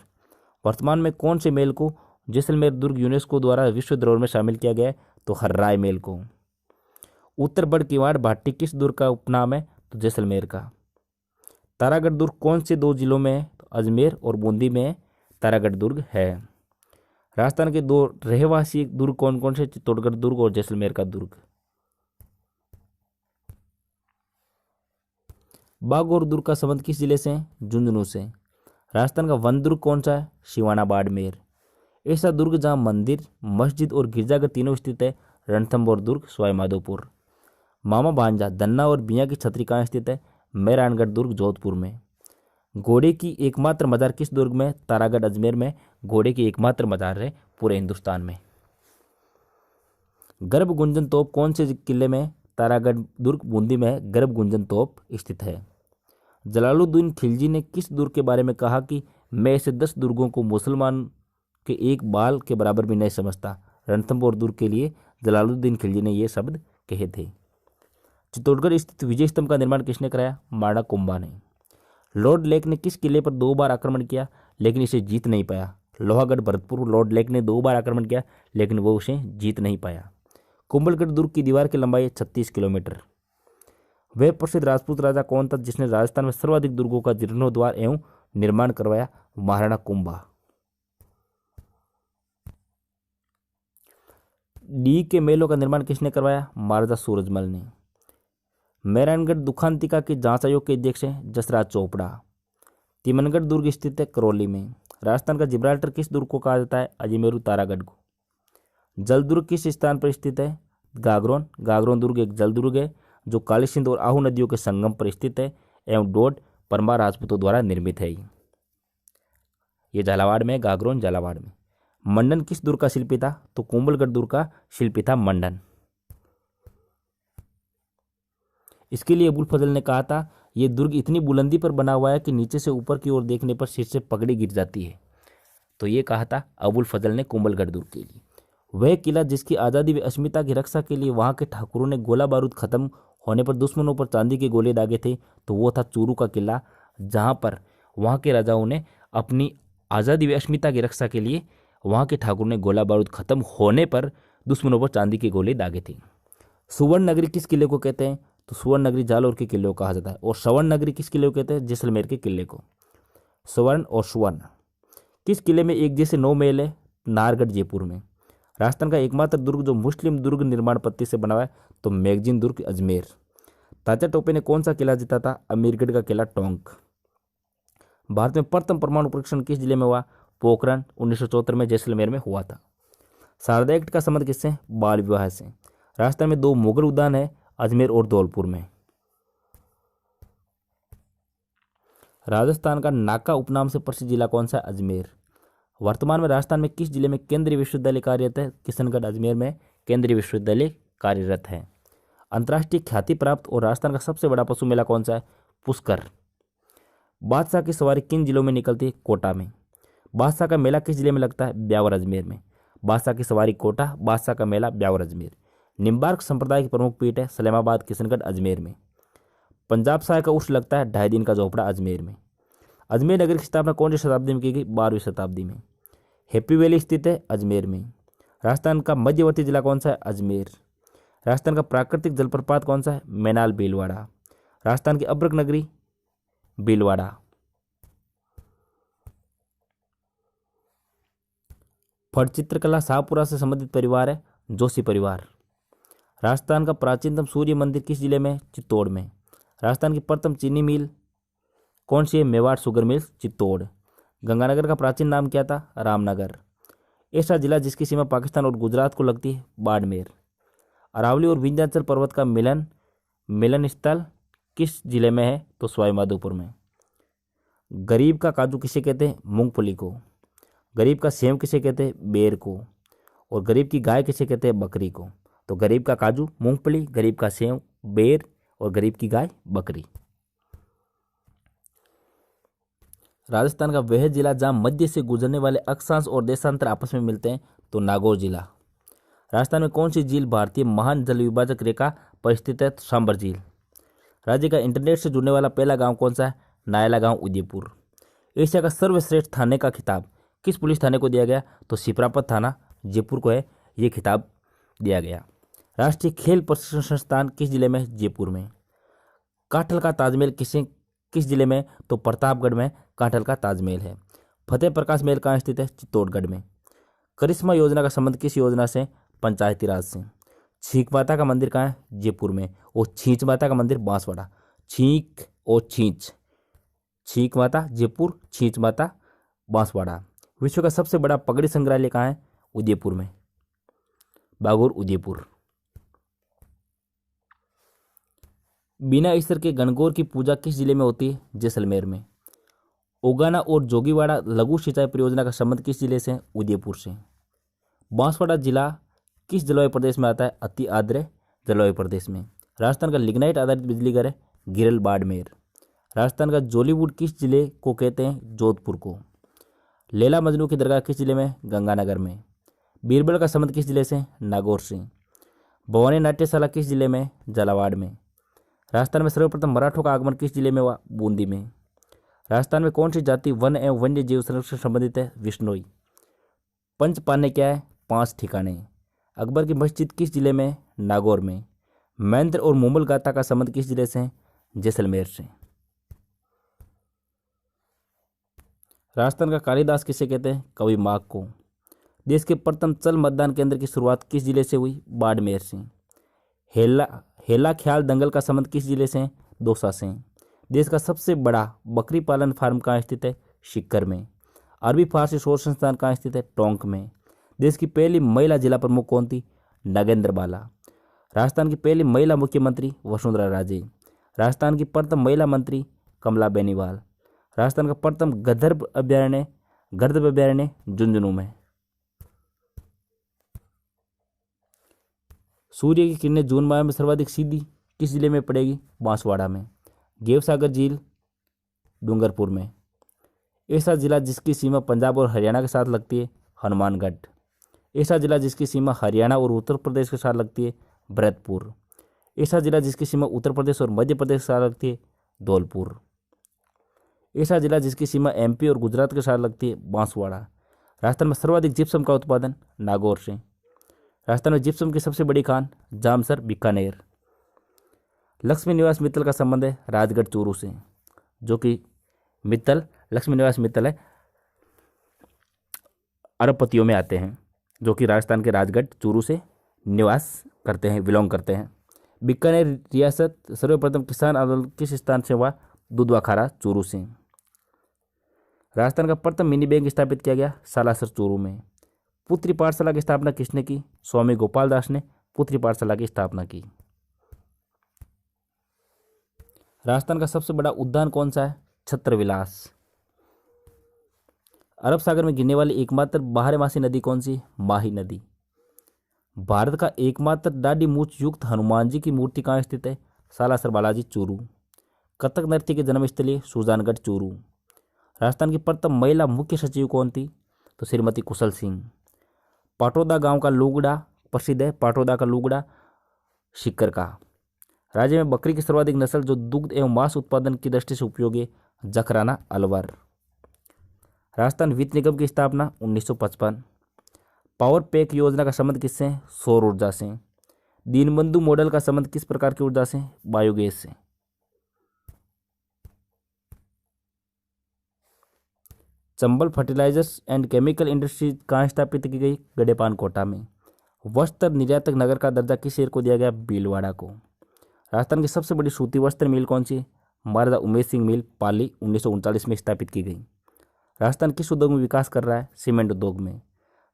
वर्तमान में कौन से मेल को जैसलमेर दुर्ग यूनेस्को द्वारा विश्व धरोहर में शामिल किया गया है? तो हर्राय मेल को। उत्तर बड़ किवाड़ भाटी किस दुर्ग का उपनाम है? तो जैसलमेर का। तारागढ़ दुर्ग कौन से 2 जिलों में है? तो अजमेर और बूंदी में तारागढ़ दुर्ग है। राजस्थान के 2 रहवासी दुर्ग कौन कौन से? चित्तौड़गढ़ दुर्ग और जैसलमेर का दुर्ग। बागौर दुर्ग का संबंध किस जिले से है? झुंझुनू से। राजस्थान का वन दुर्ग कौन सा है? सिवाना बाड़मेर। ऐसा दुर्ग जहां मंदिर, मस्जिद और गिरजाघर तीनों स्थित है रणथंभौर दुर्ग सवाईमाधोपुर। मामा भांजा, धन्ना और बिया की छतरी कहाँ स्थित है? मेहरानगढ़ दुर्ग जोधपुर में। घोड़े की एकमात्र मजार किस दुर्ग में? तारागढ़ अजमेर में घोड़े की एकमात्र मजार है पूरे हिंदुस्तान में। गर्भ गुंजन तोप कौन से किले में? तारागढ़ दुर्ग बूंदी में गर्भ गुंजन तोप स्थित है। जलालुद्दीन खिलजी ने किस दुर्ग के बारे में कहा कि मैं ऐसे 10 दुर्गों को मुसलमान के एक बाल के बराबर भी नहीं समझता? रणथंभौर दुर्ग के लिए जलालुद्दीन खिलजी ने ये शब्द कहे थे। चित्तौड़गढ़ स्थित विजय स्तंभ का निर्माण किसने कराया? माणा कुंभा ने। लॉर्ड लेक ने किस किले पर 2 बार आक्रमण किया लेकिन इसे जीत नहीं पाया? लोहागढ़ भरतपुर लॉर्ड लेक ने 2 बार आक्रमण किया लेकिन वो उसे जीत नहीं पाया। कुंभलगढ़ दुर्ग की दीवार की लंबाई 36 किलोमीटर। वह प्रसिद्ध राजपूत राजा कौन था जिसने राजस्थान में सर्वाधिक दुर्गों का जीर्णोद्धार एवं निर्माण करवाया? महाराणा कुंभा। डी के मेलों का निर्माण किसने करवाया? महाराजा सूरजमल ने। मेहरानगढ़ दुखांतिका के जांच आयोग के अध्यक्ष हैं जसराज चोपड़ा। तिमनगढ़ दुर्ग स्थित है करौली में। राजस्थान का जिब्राल्टर किस दुर्ग को कहा जाता है? अजमेरू तारागढ़ को। जल दुर्ग किस स्थान पर स्थित है? गागरोन। गागरोन दुर्ग एक जल दुर्ग है जो काली सिंध और आहू नदियों के संगम पर स्थित है एवं डोड परमार राजपूतों द्वारा निर्मित है। ये झालावाड़ में, गागरोन झालावाड़ में। मंडन किस दुर्ग का शिल्पी था? तो कुंभलगढ़ दुर्ग का शिल्पी था मंडन। इसके लिए अबुल फजल ने कहा था ये दुर्ग इतनी बुलंदी पर बना हुआ है कि नीचे से ऊपर की ओर देखने पर सिर से पगड़ी गिर जाती है। तो ये कहा था अबुल फजल ने कुंभलगढ़ दुर्ग के लिए। वह किला जिसकी आज़ादी व अस्मिता की रक्षा के लिए वहां के ठाकुरों ने गोला बारूद खत्म होने पर दुश्मनों पर चांदी के गोले दागे थे, तो वो था चूरू का किला, जहां पर वहां के राजाओं ने अपनी आज़ादी व अस्मिता की रक्षा के लिए वहाँ के ठाकुर ने गोला बारूद खत्म होने पर दुश्मनों पर चांदी की गोली दागी थी। सुवर्ण नगरी किस किले को कहते हैं? तो सुवर्ण नगरी जालौर के किले को कहा जाता है। और स्वर्ण नगरी किस किले को कहते हैं? जैसलमेर के किले को। स्वर्ण और सुवर्ण किस किले में एक जैसे 9 महल है? नाहरगढ़ जयपुर में। राजस्थान का एकमात्र दुर्ग जो मुस्लिम दुर्ग निर्माण पद्धति से बना हुआ है तो मैगजीन दुर्ग अजमेर। तात्या टोपे ने कौन सा किला जीता था? अमीरगढ़ का किला टोंक। भारत में प्रथम परमाणु परीक्षण किस जिले में हुआ? पोखरण 1974 में जैसलमेर में हुआ था। शारदा एक्ट का संबंध किससे? बाल विवाह से। राजस्थान में 2 मुगल उद्यान है, अजमेर और धौलपुर में। राजस्थान का नाका उपनाम से प्रसिद्ध जिला कौन सा है? अजमेर। वर्तमान में राजस्थान में किस जिले में केंद्रीय विश्वविद्यालय कार्यरत है? किशनगढ़ अजमेर में केंद्रीय विश्वविद्यालय कार्यरत है। अंतर्राष्ट्रीय ख्याति प्राप्त और राजस्थान का सबसे बड़ा पशु मेला कौन सा है? पुष्कर। बादशाह की सवारी किन जिलों में निकलती है? कोटा में। बादशाह का मेला किस जिले में लगता है? ब्यावर अजमेर में। बादशाह की सवारी कोटा, बादशाह का मेला ब्यावर अजमेर। निम्बार्क संप्रदाय की प्रमुख पीठ है सलेमाबाद, किशनगढ़, अजमेर में। पंजाब शाह का उर्स लगता है 2.5 दिन का झोपड़ा अजमेर में। अजमेर नगर की स्थापना कौन सी शताब्दी में की गई? 12वीं शताब्दी में। हैप्पी वैली स्थित है अजमेर में। राजस्थान का मध्यवर्ती जिला कौन सा है? अजमेर। राजस्थान का प्राकृतिक जलप्रपात कौन सा है? मैनाल भीलवाड़ा। राजस्थान की अब्रक नगरी भीलवाड़ा। फट चित्रकला शाहपुरा से संबंधित परिवार है जोशी परिवार। राजस्थान का प्राचीनतम सूर्य मंदिर किस जिले में? चित्तौड़ में। राजस्थान की प्रथम चीनी मिल कौन सी है? Mewar sugar mills, Chittor. गंगानगर का प्राचीन नाम क्या था? रामनगर। ऐसा जिला जिसकी सीमा पाकिस्तान और गुजरात को लगती है? बाड़मेर। अरावली और विंध्याचल पर्वत का मिलन स्थल किस जिले में है? तो सवाईमाधोपुर में। गरीब का काजू किसे कहते हैं? मूंगफली को। गरीब का सेव किसे कहते हैं? बेर को। और गरीब की गाय किसे कहते हैं? बकरी को। तो गरीब का काजू मूंगफली, गरीब का सेव बेर और गरीब की गाय बकरी। राजस्थान का वह जिला जहां मध्य से गुजरने वाले अक्षांश और देशांतर आपस में मिलते हैं तो नागौर जिला। राजस्थान में कौन सी झील भारतीय महान जल विभाजक रेखा पर स्थित है? सांबर झील। राज्य का इंटरनेट से जुड़ने वाला पहला गांव कौन सा है? नायला गांव, उदयपुर। एशिया का सर्वश्रेष्ठ थाने का खिताब किस पुलिस थाने को दिया गया? तो सिपरापत थाना जयपुर को है ये खिताब दिया गया। राष्ट्रीय खेल प्रशिक्षण संस्थान किस जिले में? जयपुर में। काठल का ताजमहल किस जिले में? तो प्रतापगढ़ में काठल का ताजमहल है। फतेह प्रकाश महल कहाँ स्थित है? चित्तौड़गढ़ में। करिश्मा योजना का संबंध किस योजना से? पंचायती राज से। छींक माता का मंदिर कहाँ है? जयपुर में। और छींच माता का मंदिर बांसवाड़ा। छींक और छींच, छींक माता जयपुर, छींच माता बांसवाड़ा। विश्व का सबसे बड़ा पगड़ी संग्रहालय कहाँ है? उदयपुर में, बागौर उदयपुर। बिना ईश्वर के गणगौर की पूजा किस जिले में होती है? जैसलमेर में। ओगाना और जोगीवाड़ा लघु सिंचाई परियोजना का संबंध किस जिले से? उदयपुर से। बांसवाड़ा जिला किस जलवायु प्रदेश में आता है? अति आर्द्र जलवायु प्रदेश में। राजस्थान का लिग्नाइट आधारित बिजली घर है गिरल, बाड़मेर। राजस्थान का जॉलीवुड किस जिले को कहते हैं? जोधपुर को। लैला मजनू की दरगाह किस जिले में? गंगानगर में। बीरबल का संबंध किस जिले से? नागौर से। भवानी नाट्यशाला किस जिले में? झालावाड़ में। राजस्थान में सर्वप्रथम मराठों का आगमन किस जिले में हुआ? बूंदी में। राजस्थान में कौन सी जाति वन एवं वन्य जीव संरक्षण संबंधित है? विश्नोई। पंचपाने क्या है? 5 ठिकाने। अकबर की मस्जिद किस जिले में? नागौर में। मैंत्र और मुमल गाथा का संबंध किस जिले से? जैसलमेर से। राजस्थान का कालिदास किसे कहते हैं? कवि माघ को। देश के प्रथम चल मतदान केंद्र की शुरुआत किस जिले से हुई? बाड़मेर से। हेला ख्याल दंगल का संबंध किस जिले से? दौसा से। देश का सबसे बड़ा बकरी पालन फार्म कहाँ स्थित है? सीकर में। अरबी फारसी शोध संस्थान कहाँ स्थित है? टोंक में। देश की पहली महिला जिला प्रमुख कौन थी? नागेंद्र बाला। राजस्थान की पहली महिला मुख्यमंत्री वसुंधरा राजे। राजस्थान की प्रथम महिला मंत्री कमला बेनीवाल। राजस्थान का प्रथम गंधर्व अभ्यारण्य झुंझुनू में। सूर्य की किरणें जून माह में सर्वाधिक सीधी किस जिले में पड़ेगी? बांसवाड़ा में। गेवसागर झील डूंगरपुर में। ऐसा जिला जिसकी सीमा पंजाब और हरियाणा के साथ लगती है? हनुमानगढ़। ऐसा जिला जिसकी सीमा हरियाणा और उत्तर प्रदेश के साथ लगती है? भरतपुर। ऐसा जिला जिसकी सीमा उत्तर प्रदेश और मध्य प्रदेश के साथ लगती है? धौलपुर। ऐसा जिला जिसकी सीमा एमपी और गुजरात के साथ लगती है? बांसवाड़ा। राजस्थान में सर्वाधिक जिप्सम का उत्पादन नागौर से। राजस्थान में जिप्सम की सबसे बड़ी खान जामसर बीकानेर। लक्ष्मी निवास मित्तल का संबंध है राजगढ़ चूरू से, जो कि मित्तल लक्ष्मी निवास मित्तल है अरबपतियों में आते हैं, जो कि राजस्थान के राजगढ़ चूरू से निवास करते हैं, बिलोंग करते हैं। बीकानेर रियासत सर्वप्रथम किसान आंदोलन किस स्थान से हुआ? दुधवाखारा चूरू से। राजस्थान का प्रथम मिनी बैंक स्थापित किया गया सालासर चूरू में। पुत्री पाठशाला की स्थापना किसने की? स्वामी गोपाल दास ने पुत्री पाठशाला की स्थापना की। राजस्थान का सबसे बड़ा उद्यान कौन सा है? छत्रविलास। अरब सागर में गिरने वाली एकमात्र बारहमासी नदी कौन सी? माही नदी। भारत का एकमात्र दाढ़ी मूछ युक्त हनुमान जी की मूर्ति कहाँ स्थित है? सालासर बालाजी चूरू। कथक नृत्य की जन्मस्थली सुजानगढ़ चूरू। राजस्थान की प्रथम महिला मुख्य सचिव कौन थी? तो श्रीमती कुशल सिंह। पाटौदा गांव का लुगड़ा प्रसिद्ध है, पाटौदा का लुगड़ा शिकर का। राज्य में बकरी की सर्वाधिक नस्ल जो दुग्ध एवं मांस उत्पादन की दृष्टि से उपयोगी है, जखराना अलवर। राजस्थान वित्त निगम की स्थापना 1955। पावर पैक योजना का संबंध किससे? सौर ऊर्जा से। दीनबंधु मॉडल का संबंध किस प्रकार की ऊर्जा से? बायोगैस से। Chambal Fertilisers and Chemical Industries कहाँ स्थापित की गई? गडेपान कोटा में। वस्त्र निर्यातक नगर का दर्जा किस शहर को दिया गया? भीलवाड़ा को। राजस्थान की सबसे बड़ी सूती वस्त्र मिल कौन सी? महाराजा उमेश सिंह मिल पाली 1939 में स्थापित की गई। राजस्थान किस उद्योग में विकास कर रहा है? सीमेंट उद्योग में।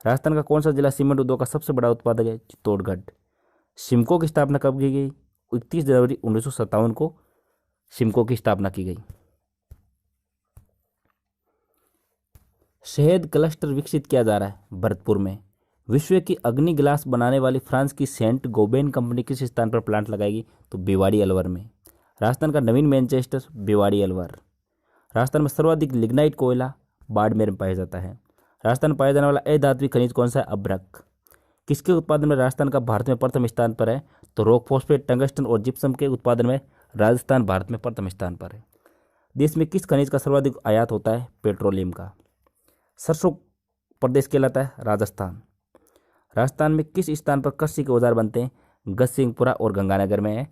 राजस्थान का कौन सा जिला सीमेंट उद्योग का सबसे बड़ा उत्पादक है? चित्तौड़गढ़। सिमको की स्थापना कब की गई? 31 जनवरी 1957 को सिमको की स्थापना की गई। शहद क्लस्टर विकसित किया जा रहा है भरतपुर में। विश्व की अग्नि ग्लास बनाने वाली फ्रांस की सेंट गोबेन कंपनी किस स्थान पर प्लांट लगाएगी? तो भिवाड़ी अलवर में। राजस्थान का नवीन मैनचेस्टर भिवाड़ी अलवर। राजस्थान में सर्वाधिक लिग्नाइट कोयला बाड़मेर में पाया जाता है। राजस्थान में पाया जाने वाला अधात्विक खनिज कौन सा है? अभ्रक। किसके उत्पादन में राजस्थान का भारत में प्रथम स्थान पर है? तो रॉक फॉस्फेट, टंगस्टन और जिप्सम के उत्पादन में राजस्थान भारत में प्रथम स्थान पर है। देश में किस खनिज का सर्वाधिक आयात होता है? पेट्रोलियम का। सरसों प्रदेश कहलाता है राजस्थान। राजस्थान में किस स्थान पर कृषि के औजार बनते हैं? गजसिंहपुरा और गंगानगर में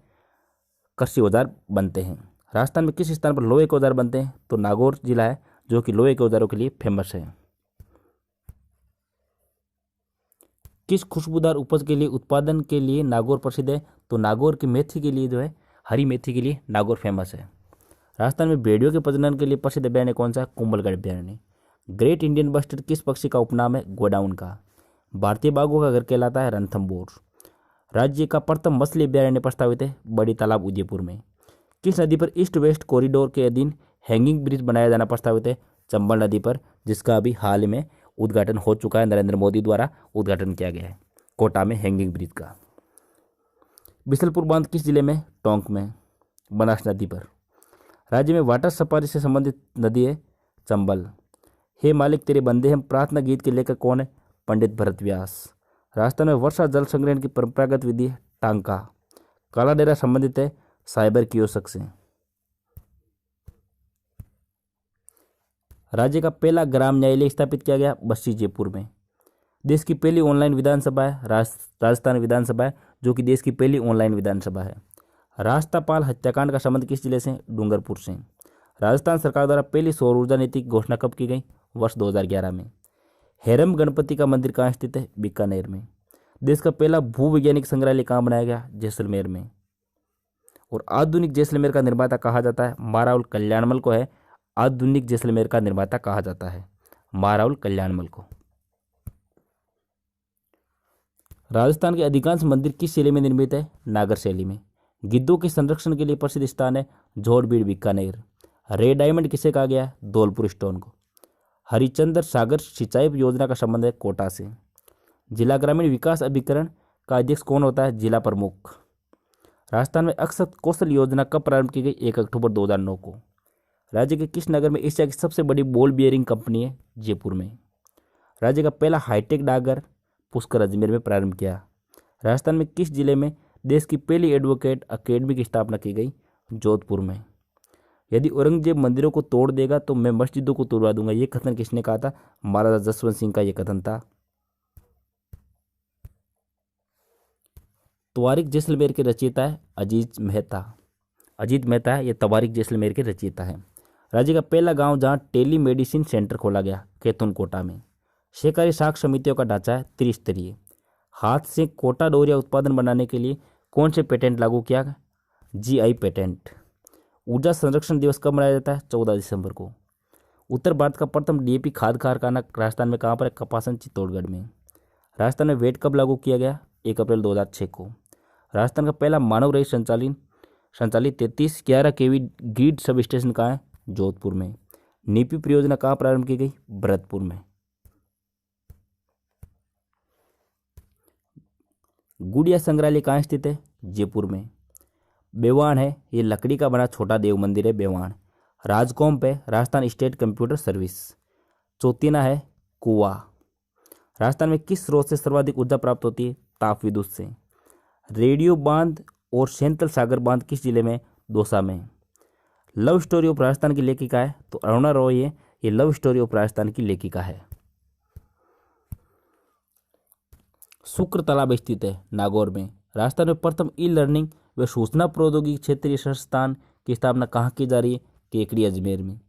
कृषि औजार बनते हैं। राजस्थान में किस स्थान पर लोहे के औजार बनते हैं? तो नागौर जिला है, जो कि लोहे के औजारों के लिए फेमस है। किस खुशबूदार उपज के लिए उत्पादन के लिए नागौर प्रसिद्ध है? तो नागौर की मेथी के लिए जो है, हरी मेथी के लिए नागौर फेमस है। राजस्थान में भेड़ियों के प्रजनन के लिए प्रसिद्ध अभयारण्य कौन सा? कुंभलगढ़ अभयारण्य। ग्रेट इंडियन बस्टर्ड किस पक्षी का उपनाम है? गोडाउन का। भारतीय बाघों का घर कहलाता है रणथंभौर। राज्य का प्रथम मछली अभयारण्य प्रस्तावित है बड़ी तालाब उदयपुर में। किस नदी पर ईस्ट वेस्ट कॉरिडोर के अधीन हैंगिंग ब्रिज बनाया जाना प्रस्तावित है? चंबल नदी पर, जिसका अभी हाल में उद्घाटन हो चुका है, नरेंद्र मोदी द्वारा उद्घाटन किया गया है कोटा में हैंगिंग ब्रिज का। बिसलपुर बांध किस जिले में? टोंक में, बनास नदी पर। राज्य में वाटर सफारी से संबंधित नदी है चंबल। हे मालिक तेरे बंदे हम प्रार्थना गीत के लेखक कौन है? पंडित भरत व्यास। राजस्थान में वर्षा जल संग्रहण की परंपरागत विधि है टांका। काला डेरा संबंधित है साइबर कियोस्क से। राज्य का पहला ग्राम न्यायालय स्थापित किया गया बस्सी जयपुर में। देश की पहली ऑनलाइन विधानसभा है राजस्थान विधानसभा है, जो कि देश की पहली ऑनलाइन विधानसभा है। राष्ट्रपाल हत्याकांड का संबंध किस जिले से? डूंगरपुर से। राजस्थान सरकार द्वारा पहली सौर ऊर्जा नीति की घोषणा कब की गई? वर्ष 2011 में। हेरम गणपति का मंदिर कहाँ स्थित है? बीकानेर में। देश का पहला भूवैज्ञानिक संग्रहालय कहाँ बनाया गया? जैसलमेर में। और आधुनिक जैसलमेर का निर्माता कहा जाता है? महाराहुल कल्याणमल को है आधुनिक जैसलमेर का निर्माता कहा जाता है, महाराहुल कल्याणमल को। राजस्थान के अधिकांश मंदिर किस शैली में निर्मित है? नागर शैली में। गिद्धों के संरक्षण के लिए प्रसिद्ध स्थान है जोड़बीड़ बीकानेर। रेड डायमंड किसे कहा गया है? धौलपुर स्टोन को। हरिचंद्र सागर सिंचाई योजना का संबंध है कोटा से। जिला ग्रामीण विकास अभिकरण का अध्यक्ष कौन होता है? जिला प्रमुख। राजस्थान में अक्षर कौशल योजना कब प्रारंभ की गई? 1 अक्टूबर 2009 को। राज्य के किस नगर में एशिया की सबसे बड़ी बॉल बियरिंग कंपनी है? जयपुर में। राज्य का पहला हाईटेक डाकघर पुष्कर अजमेर में प्रारंभ किया। राजस्थान में किस जिले में देश की पहली एडवोकेट अकेडमी की स्थापना की गई? जोधपुर में। यदि औरंगजेब मंदिरों को तोड़ देगा तो मैं मस्जिदों को तोड़वा दूंगा। ये कथन किसने कहा था? महाराजा जसवंत सिंह का ये कथन था। तवारिक जैसलमेर के रचयिता है अजीज मेहता। अजीत मेहता है, ये तवारिक जैसलमेर के रचयिता है। राज्य का पहला गांव जहां टेली मेडिसिन सेंटर खोला गया, कैथून कोटा में। सहकारी साख समितियों का ढांचा है त्रिस्तरीय। हाथ से कोटा डोरिया उत्पादन बनाने के लिए कौन से पेटेंट लागू किया गया? GI patent. ऊर्जा संरक्षण दिवस कब मनाया जाता है? 14 दिसंबर को। उत्तर भारत का प्रथम डीएपी खाद कारखाना राजस्थान में कहाँ पर है? कपासन चित्तौड़गढ़ में। राजस्थान में वेट कब लागू किया गया? 1 अप्रैल 2006 को। राजस्थान का पहला मानव रहित संचालित 3311 केवी ग्रिड सब स्टेशन कहाँ है? जोधपुर में। नीपी परियोजना कहाँ प्रारंभ की गई? भरतपुर में। गुड़िया संग्रहालय कहाँ स्थित है? जयपुर में। बेवान है, ये लकड़ी का बना छोटा देव मंदिर है बेवान। राजकोंप है, राजस्थान स्टेट कंप्यूटर सर्विस। चौतीना है कुआ। राजस्थान में किस स्रोत से सर्वाधिक ऊर्जा प्राप्त होती है? ताप विद्युत से। रेडियो बांध और सेंतल सागर बांध किस जिले में? दौसा में। लव स्टोरी ऑफ राजस्थान की लेखिका है तो अरुणा रॉय है, ये लव स्टोरी ऑफ राजस्थान की लेखिका है। शुक्र तालाब स्थित है नागौर में। राजस्थान में प्रथम ई लर्निंग व सूचना प्रौद्योगिकी क्षेत्रीय संस्थान की स्थापना कहाँ की जा रही है? केकड़ी अजमेर में।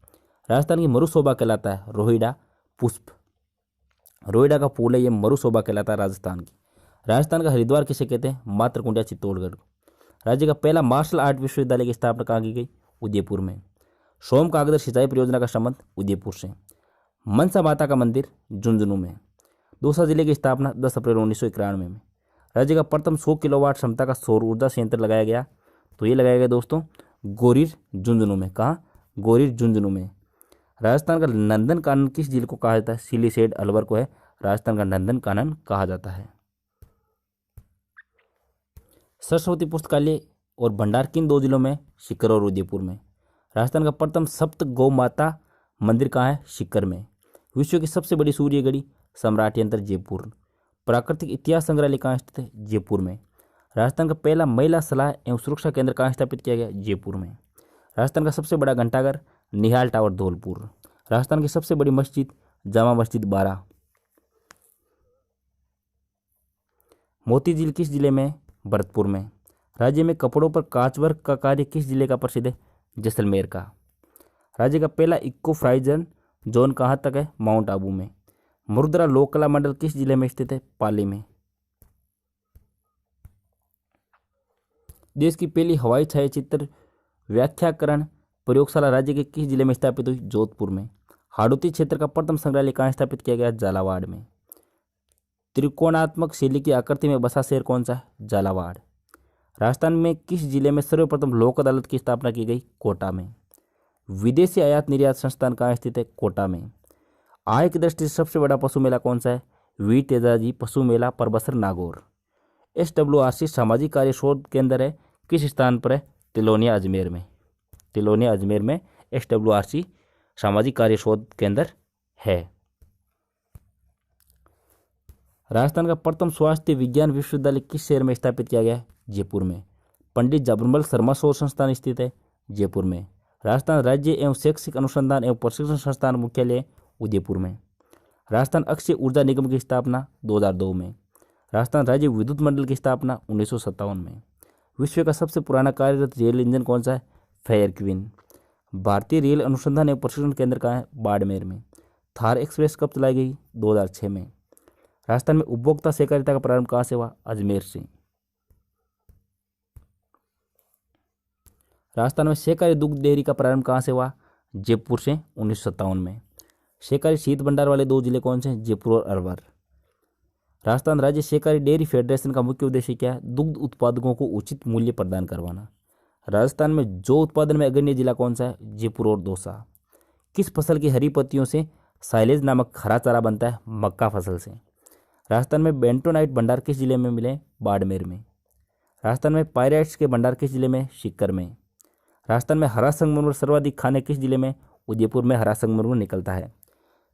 राजस्थान की मरुशोभा कहलाता है रोहिड़ा पुष्प। रोहिड़ा का फूल है, ये मरुशोभा कहलाता है राजस्थान की। राजस्थान का हरिद्वार किसे कहते हैं? मातृकुंडिया चित्तौड़गढ़। राज्य का पहला मार्शल आर्ट विश्वविद्यालय की स्थापना कहाँ की गई? उदयपुर में। सोम कागदर सिंचाई परियोजना का संबंध उदयपुर से। मनसा माता का मंदिर झुंझुनू में। दौसा जिले की स्थापना 10 अप्रैल 1991 में। राज्य का प्रथम 100 किलोवाट क्षमता का सौर ऊर्जा संयंत्र लगाया गया, तो ये लगाया गया दोस्तों गोरीर झुंझुनू में। कहाँ? गोरीर झुंझुनू में। राजस्थान का नंदन कानन किस झील को कहा जाता है? सिलीसेड अलवर को है राजस्थान का नंदन कानन कहा जाता है। सरस्वती पुस्तकालय और भंडार किन 2 जिलों में? सीकर और उदयपुर में। राजस्थान का प्रथम सप्त गौ माता मंदिर कहाँ है? सीकर में। विश्व की सबसे बड़ी सूर्य घड़ी सम्राट यंत्र जयपुर। प्राकृतिक इतिहास संग्रहालय कहाँ स्थित है? जयपुर में। राजस्थान का पहला महिला सलाह एवं सुरक्षा केंद्र कहाँ स्थापित किया गया? जयपुर में। राजस्थान का सबसे बड़ा घंटाघर निहाल टावर धौलपुर। राजस्थान की सबसे बड़ी मस्जिद जामा मस्जिद बारा। मोती झील किस जिले में? भरतपुर में। राज्य में कपड़ों पर काचवर्क का कार्य किस जिले का प्रसिद्ध है? जैसलमेर का। राज्य का पहला इको फ्राइजन जोन कहाँ तक है? माउंट आबू में। मुरुद्रा लोक कला मंडल किस जिले में स्थित है? पाली में। देश की पहली हवाई छायाचित्र व्याख्याकरण प्रयोगशाला राज्य के किस जिले में स्थापित हुई? जोधपुर में। हाड़ौती क्षेत्र का प्रथम संग्रहालय कहाँ स्थापित किया गया? झालावाड़ में। त्रिकोणात्मक शैली की आकृति में बसा शहर कौन सा है? झालावाड़। राजस्थान में किस जिले में सर्वप्रथम लोक अदालत की स्थापना की गई? कोटा में। विदेशी आयात निर्यात संस्थान कहाँ स्थित है? कोटा में। आय की दृष्टि से सबसे बड़ा पशु मेला कौन सा है? वी तेजाजी पशु मेला परबसर नागौर। SWRC सामाजिक कार्य शोध केंद्र है किस स्थान पर है? तिलोनिया अजमेर में। तिलोनिया अजमेर में SWRC सामाजिक कार्य शोध केंद्र है। राजस्थान का प्रथम स्वास्थ्य विज्ञान विश्वविद्यालय किस शहर में स्थापित किया गया है? जयपुर में। पंडित जबरमल शर्मा शोध संस्थान स्थित है जयपुर में। राजस्थान राज्य एवं शैक्षिक अनुसंधान एवं प्रशिक्षण संस्थान मुख्यालय उदयपुर में। राजस्थान अक्षय ऊर्जा निगम की स्थापना 2002 में। राजस्थान राज्य विद्युत मंडल की स्थापना 1957 में। विश्व का सबसे पुराना कार्यरत रेल इंजन कौन सा है? Fair queen. भारतीय रेल अनुसंधान एवं प्रशिक्षण केंद्र कहाँ है? बाड़मेर में। थार एक्सप्रेस कब चलाई गई? 2006 में। राजस्थान में उपभोक्ता सहकारिता का प्रारंभ कहाँ से हुआ? अजमेर से। राजस्थान में सहकारी दुग्ध डेयरी का प्रारंभ कहाँ से हुआ? जयपुर से 1957 में। सहकारी शीत भंडार वाले 2 जिले कौन से हैं? जयपुर और अलवर। राजस्थान राज्य सहकारी डेयरी फेडरेशन का मुख्य उद्देश्य क्या है? दुग्ध उत्पादकों को उचित मूल्य प्रदान करवाना। राजस्थान में जौ उत्पादन में अग्रणी जिला कौन सा है? जयपुर और दौसा। किस फसल की हरी पत्तियों से साइलेज नामक हरा चारा बनता है? मक्का फसल से। राजस्थान में बेंटोनाइट भंडार किस जिले में मिले? बाड़मेर में। राजस्थान में पायराइट्स के भंडार किस जिले में? सीकर में। राजस्थान में हरा संगमरमर सर्वाधिक खाने किस जिले में? उदयपुर में हरा संगमरमर निकलता है।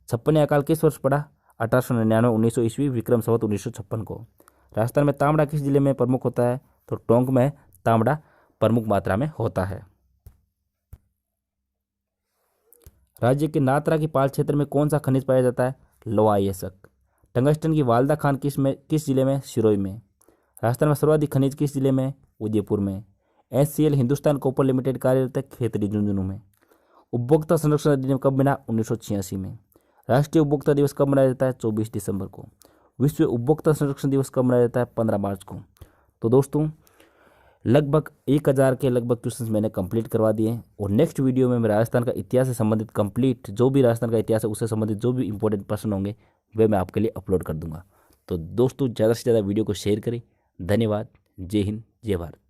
56 अकाल किस वर्ष पड़ा? 1899 1900 ईस्वी विक्रम संवत 1956 को। राजस्थान में तांबड़ा किस जिले में प्रमुख होता है? तो टोंक में तांबड़ा प्रमुख मात्रा में होता है। राज्य के नात्रा की पाल क्षेत्र में कौन सा खनिज पाया जाता है? लोहा अयस्क। टंगस्टन की वालदा खान किस जिले में? सिरोही में। राजस्थान में सर्वाधिक खनिज किस जिले में? उदयपुर में। HCL हिंदुस्तान कॉपर लिमिटेड कार्यरत है खेतड़ी झुंझुनू में। उपभोक्ता संरक्षण अधिनियम कब बना? 1986 में। राष्ट्रीय उपभोक्ता दिवस कब मनाया जाता है? 24 दिसंबर को। विश्व उपभोक्ता संरक्षण दिवस कब मनाया जाता है? 15 मार्च को। तो दोस्तों लगभग 1000 के लगभग क्वेश्चंस मैंने कंप्लीट करवा दिए हैं और नेक्स्ट वीडियो में मैं राजस्थान का इतिहास से संबंधित कंप्लीट जो भी राजस्थान का इतिहास है उससे संबंधित जो भी इंपॉर्टेंट प्रश्न होंगे वे मैं आपके लिए अपलोड कर दूंगा। तो दोस्तों ज़्यादा से ज़्यादा वीडियो को शेयर करें। धन्यवाद। जय हिंद, जय भारत।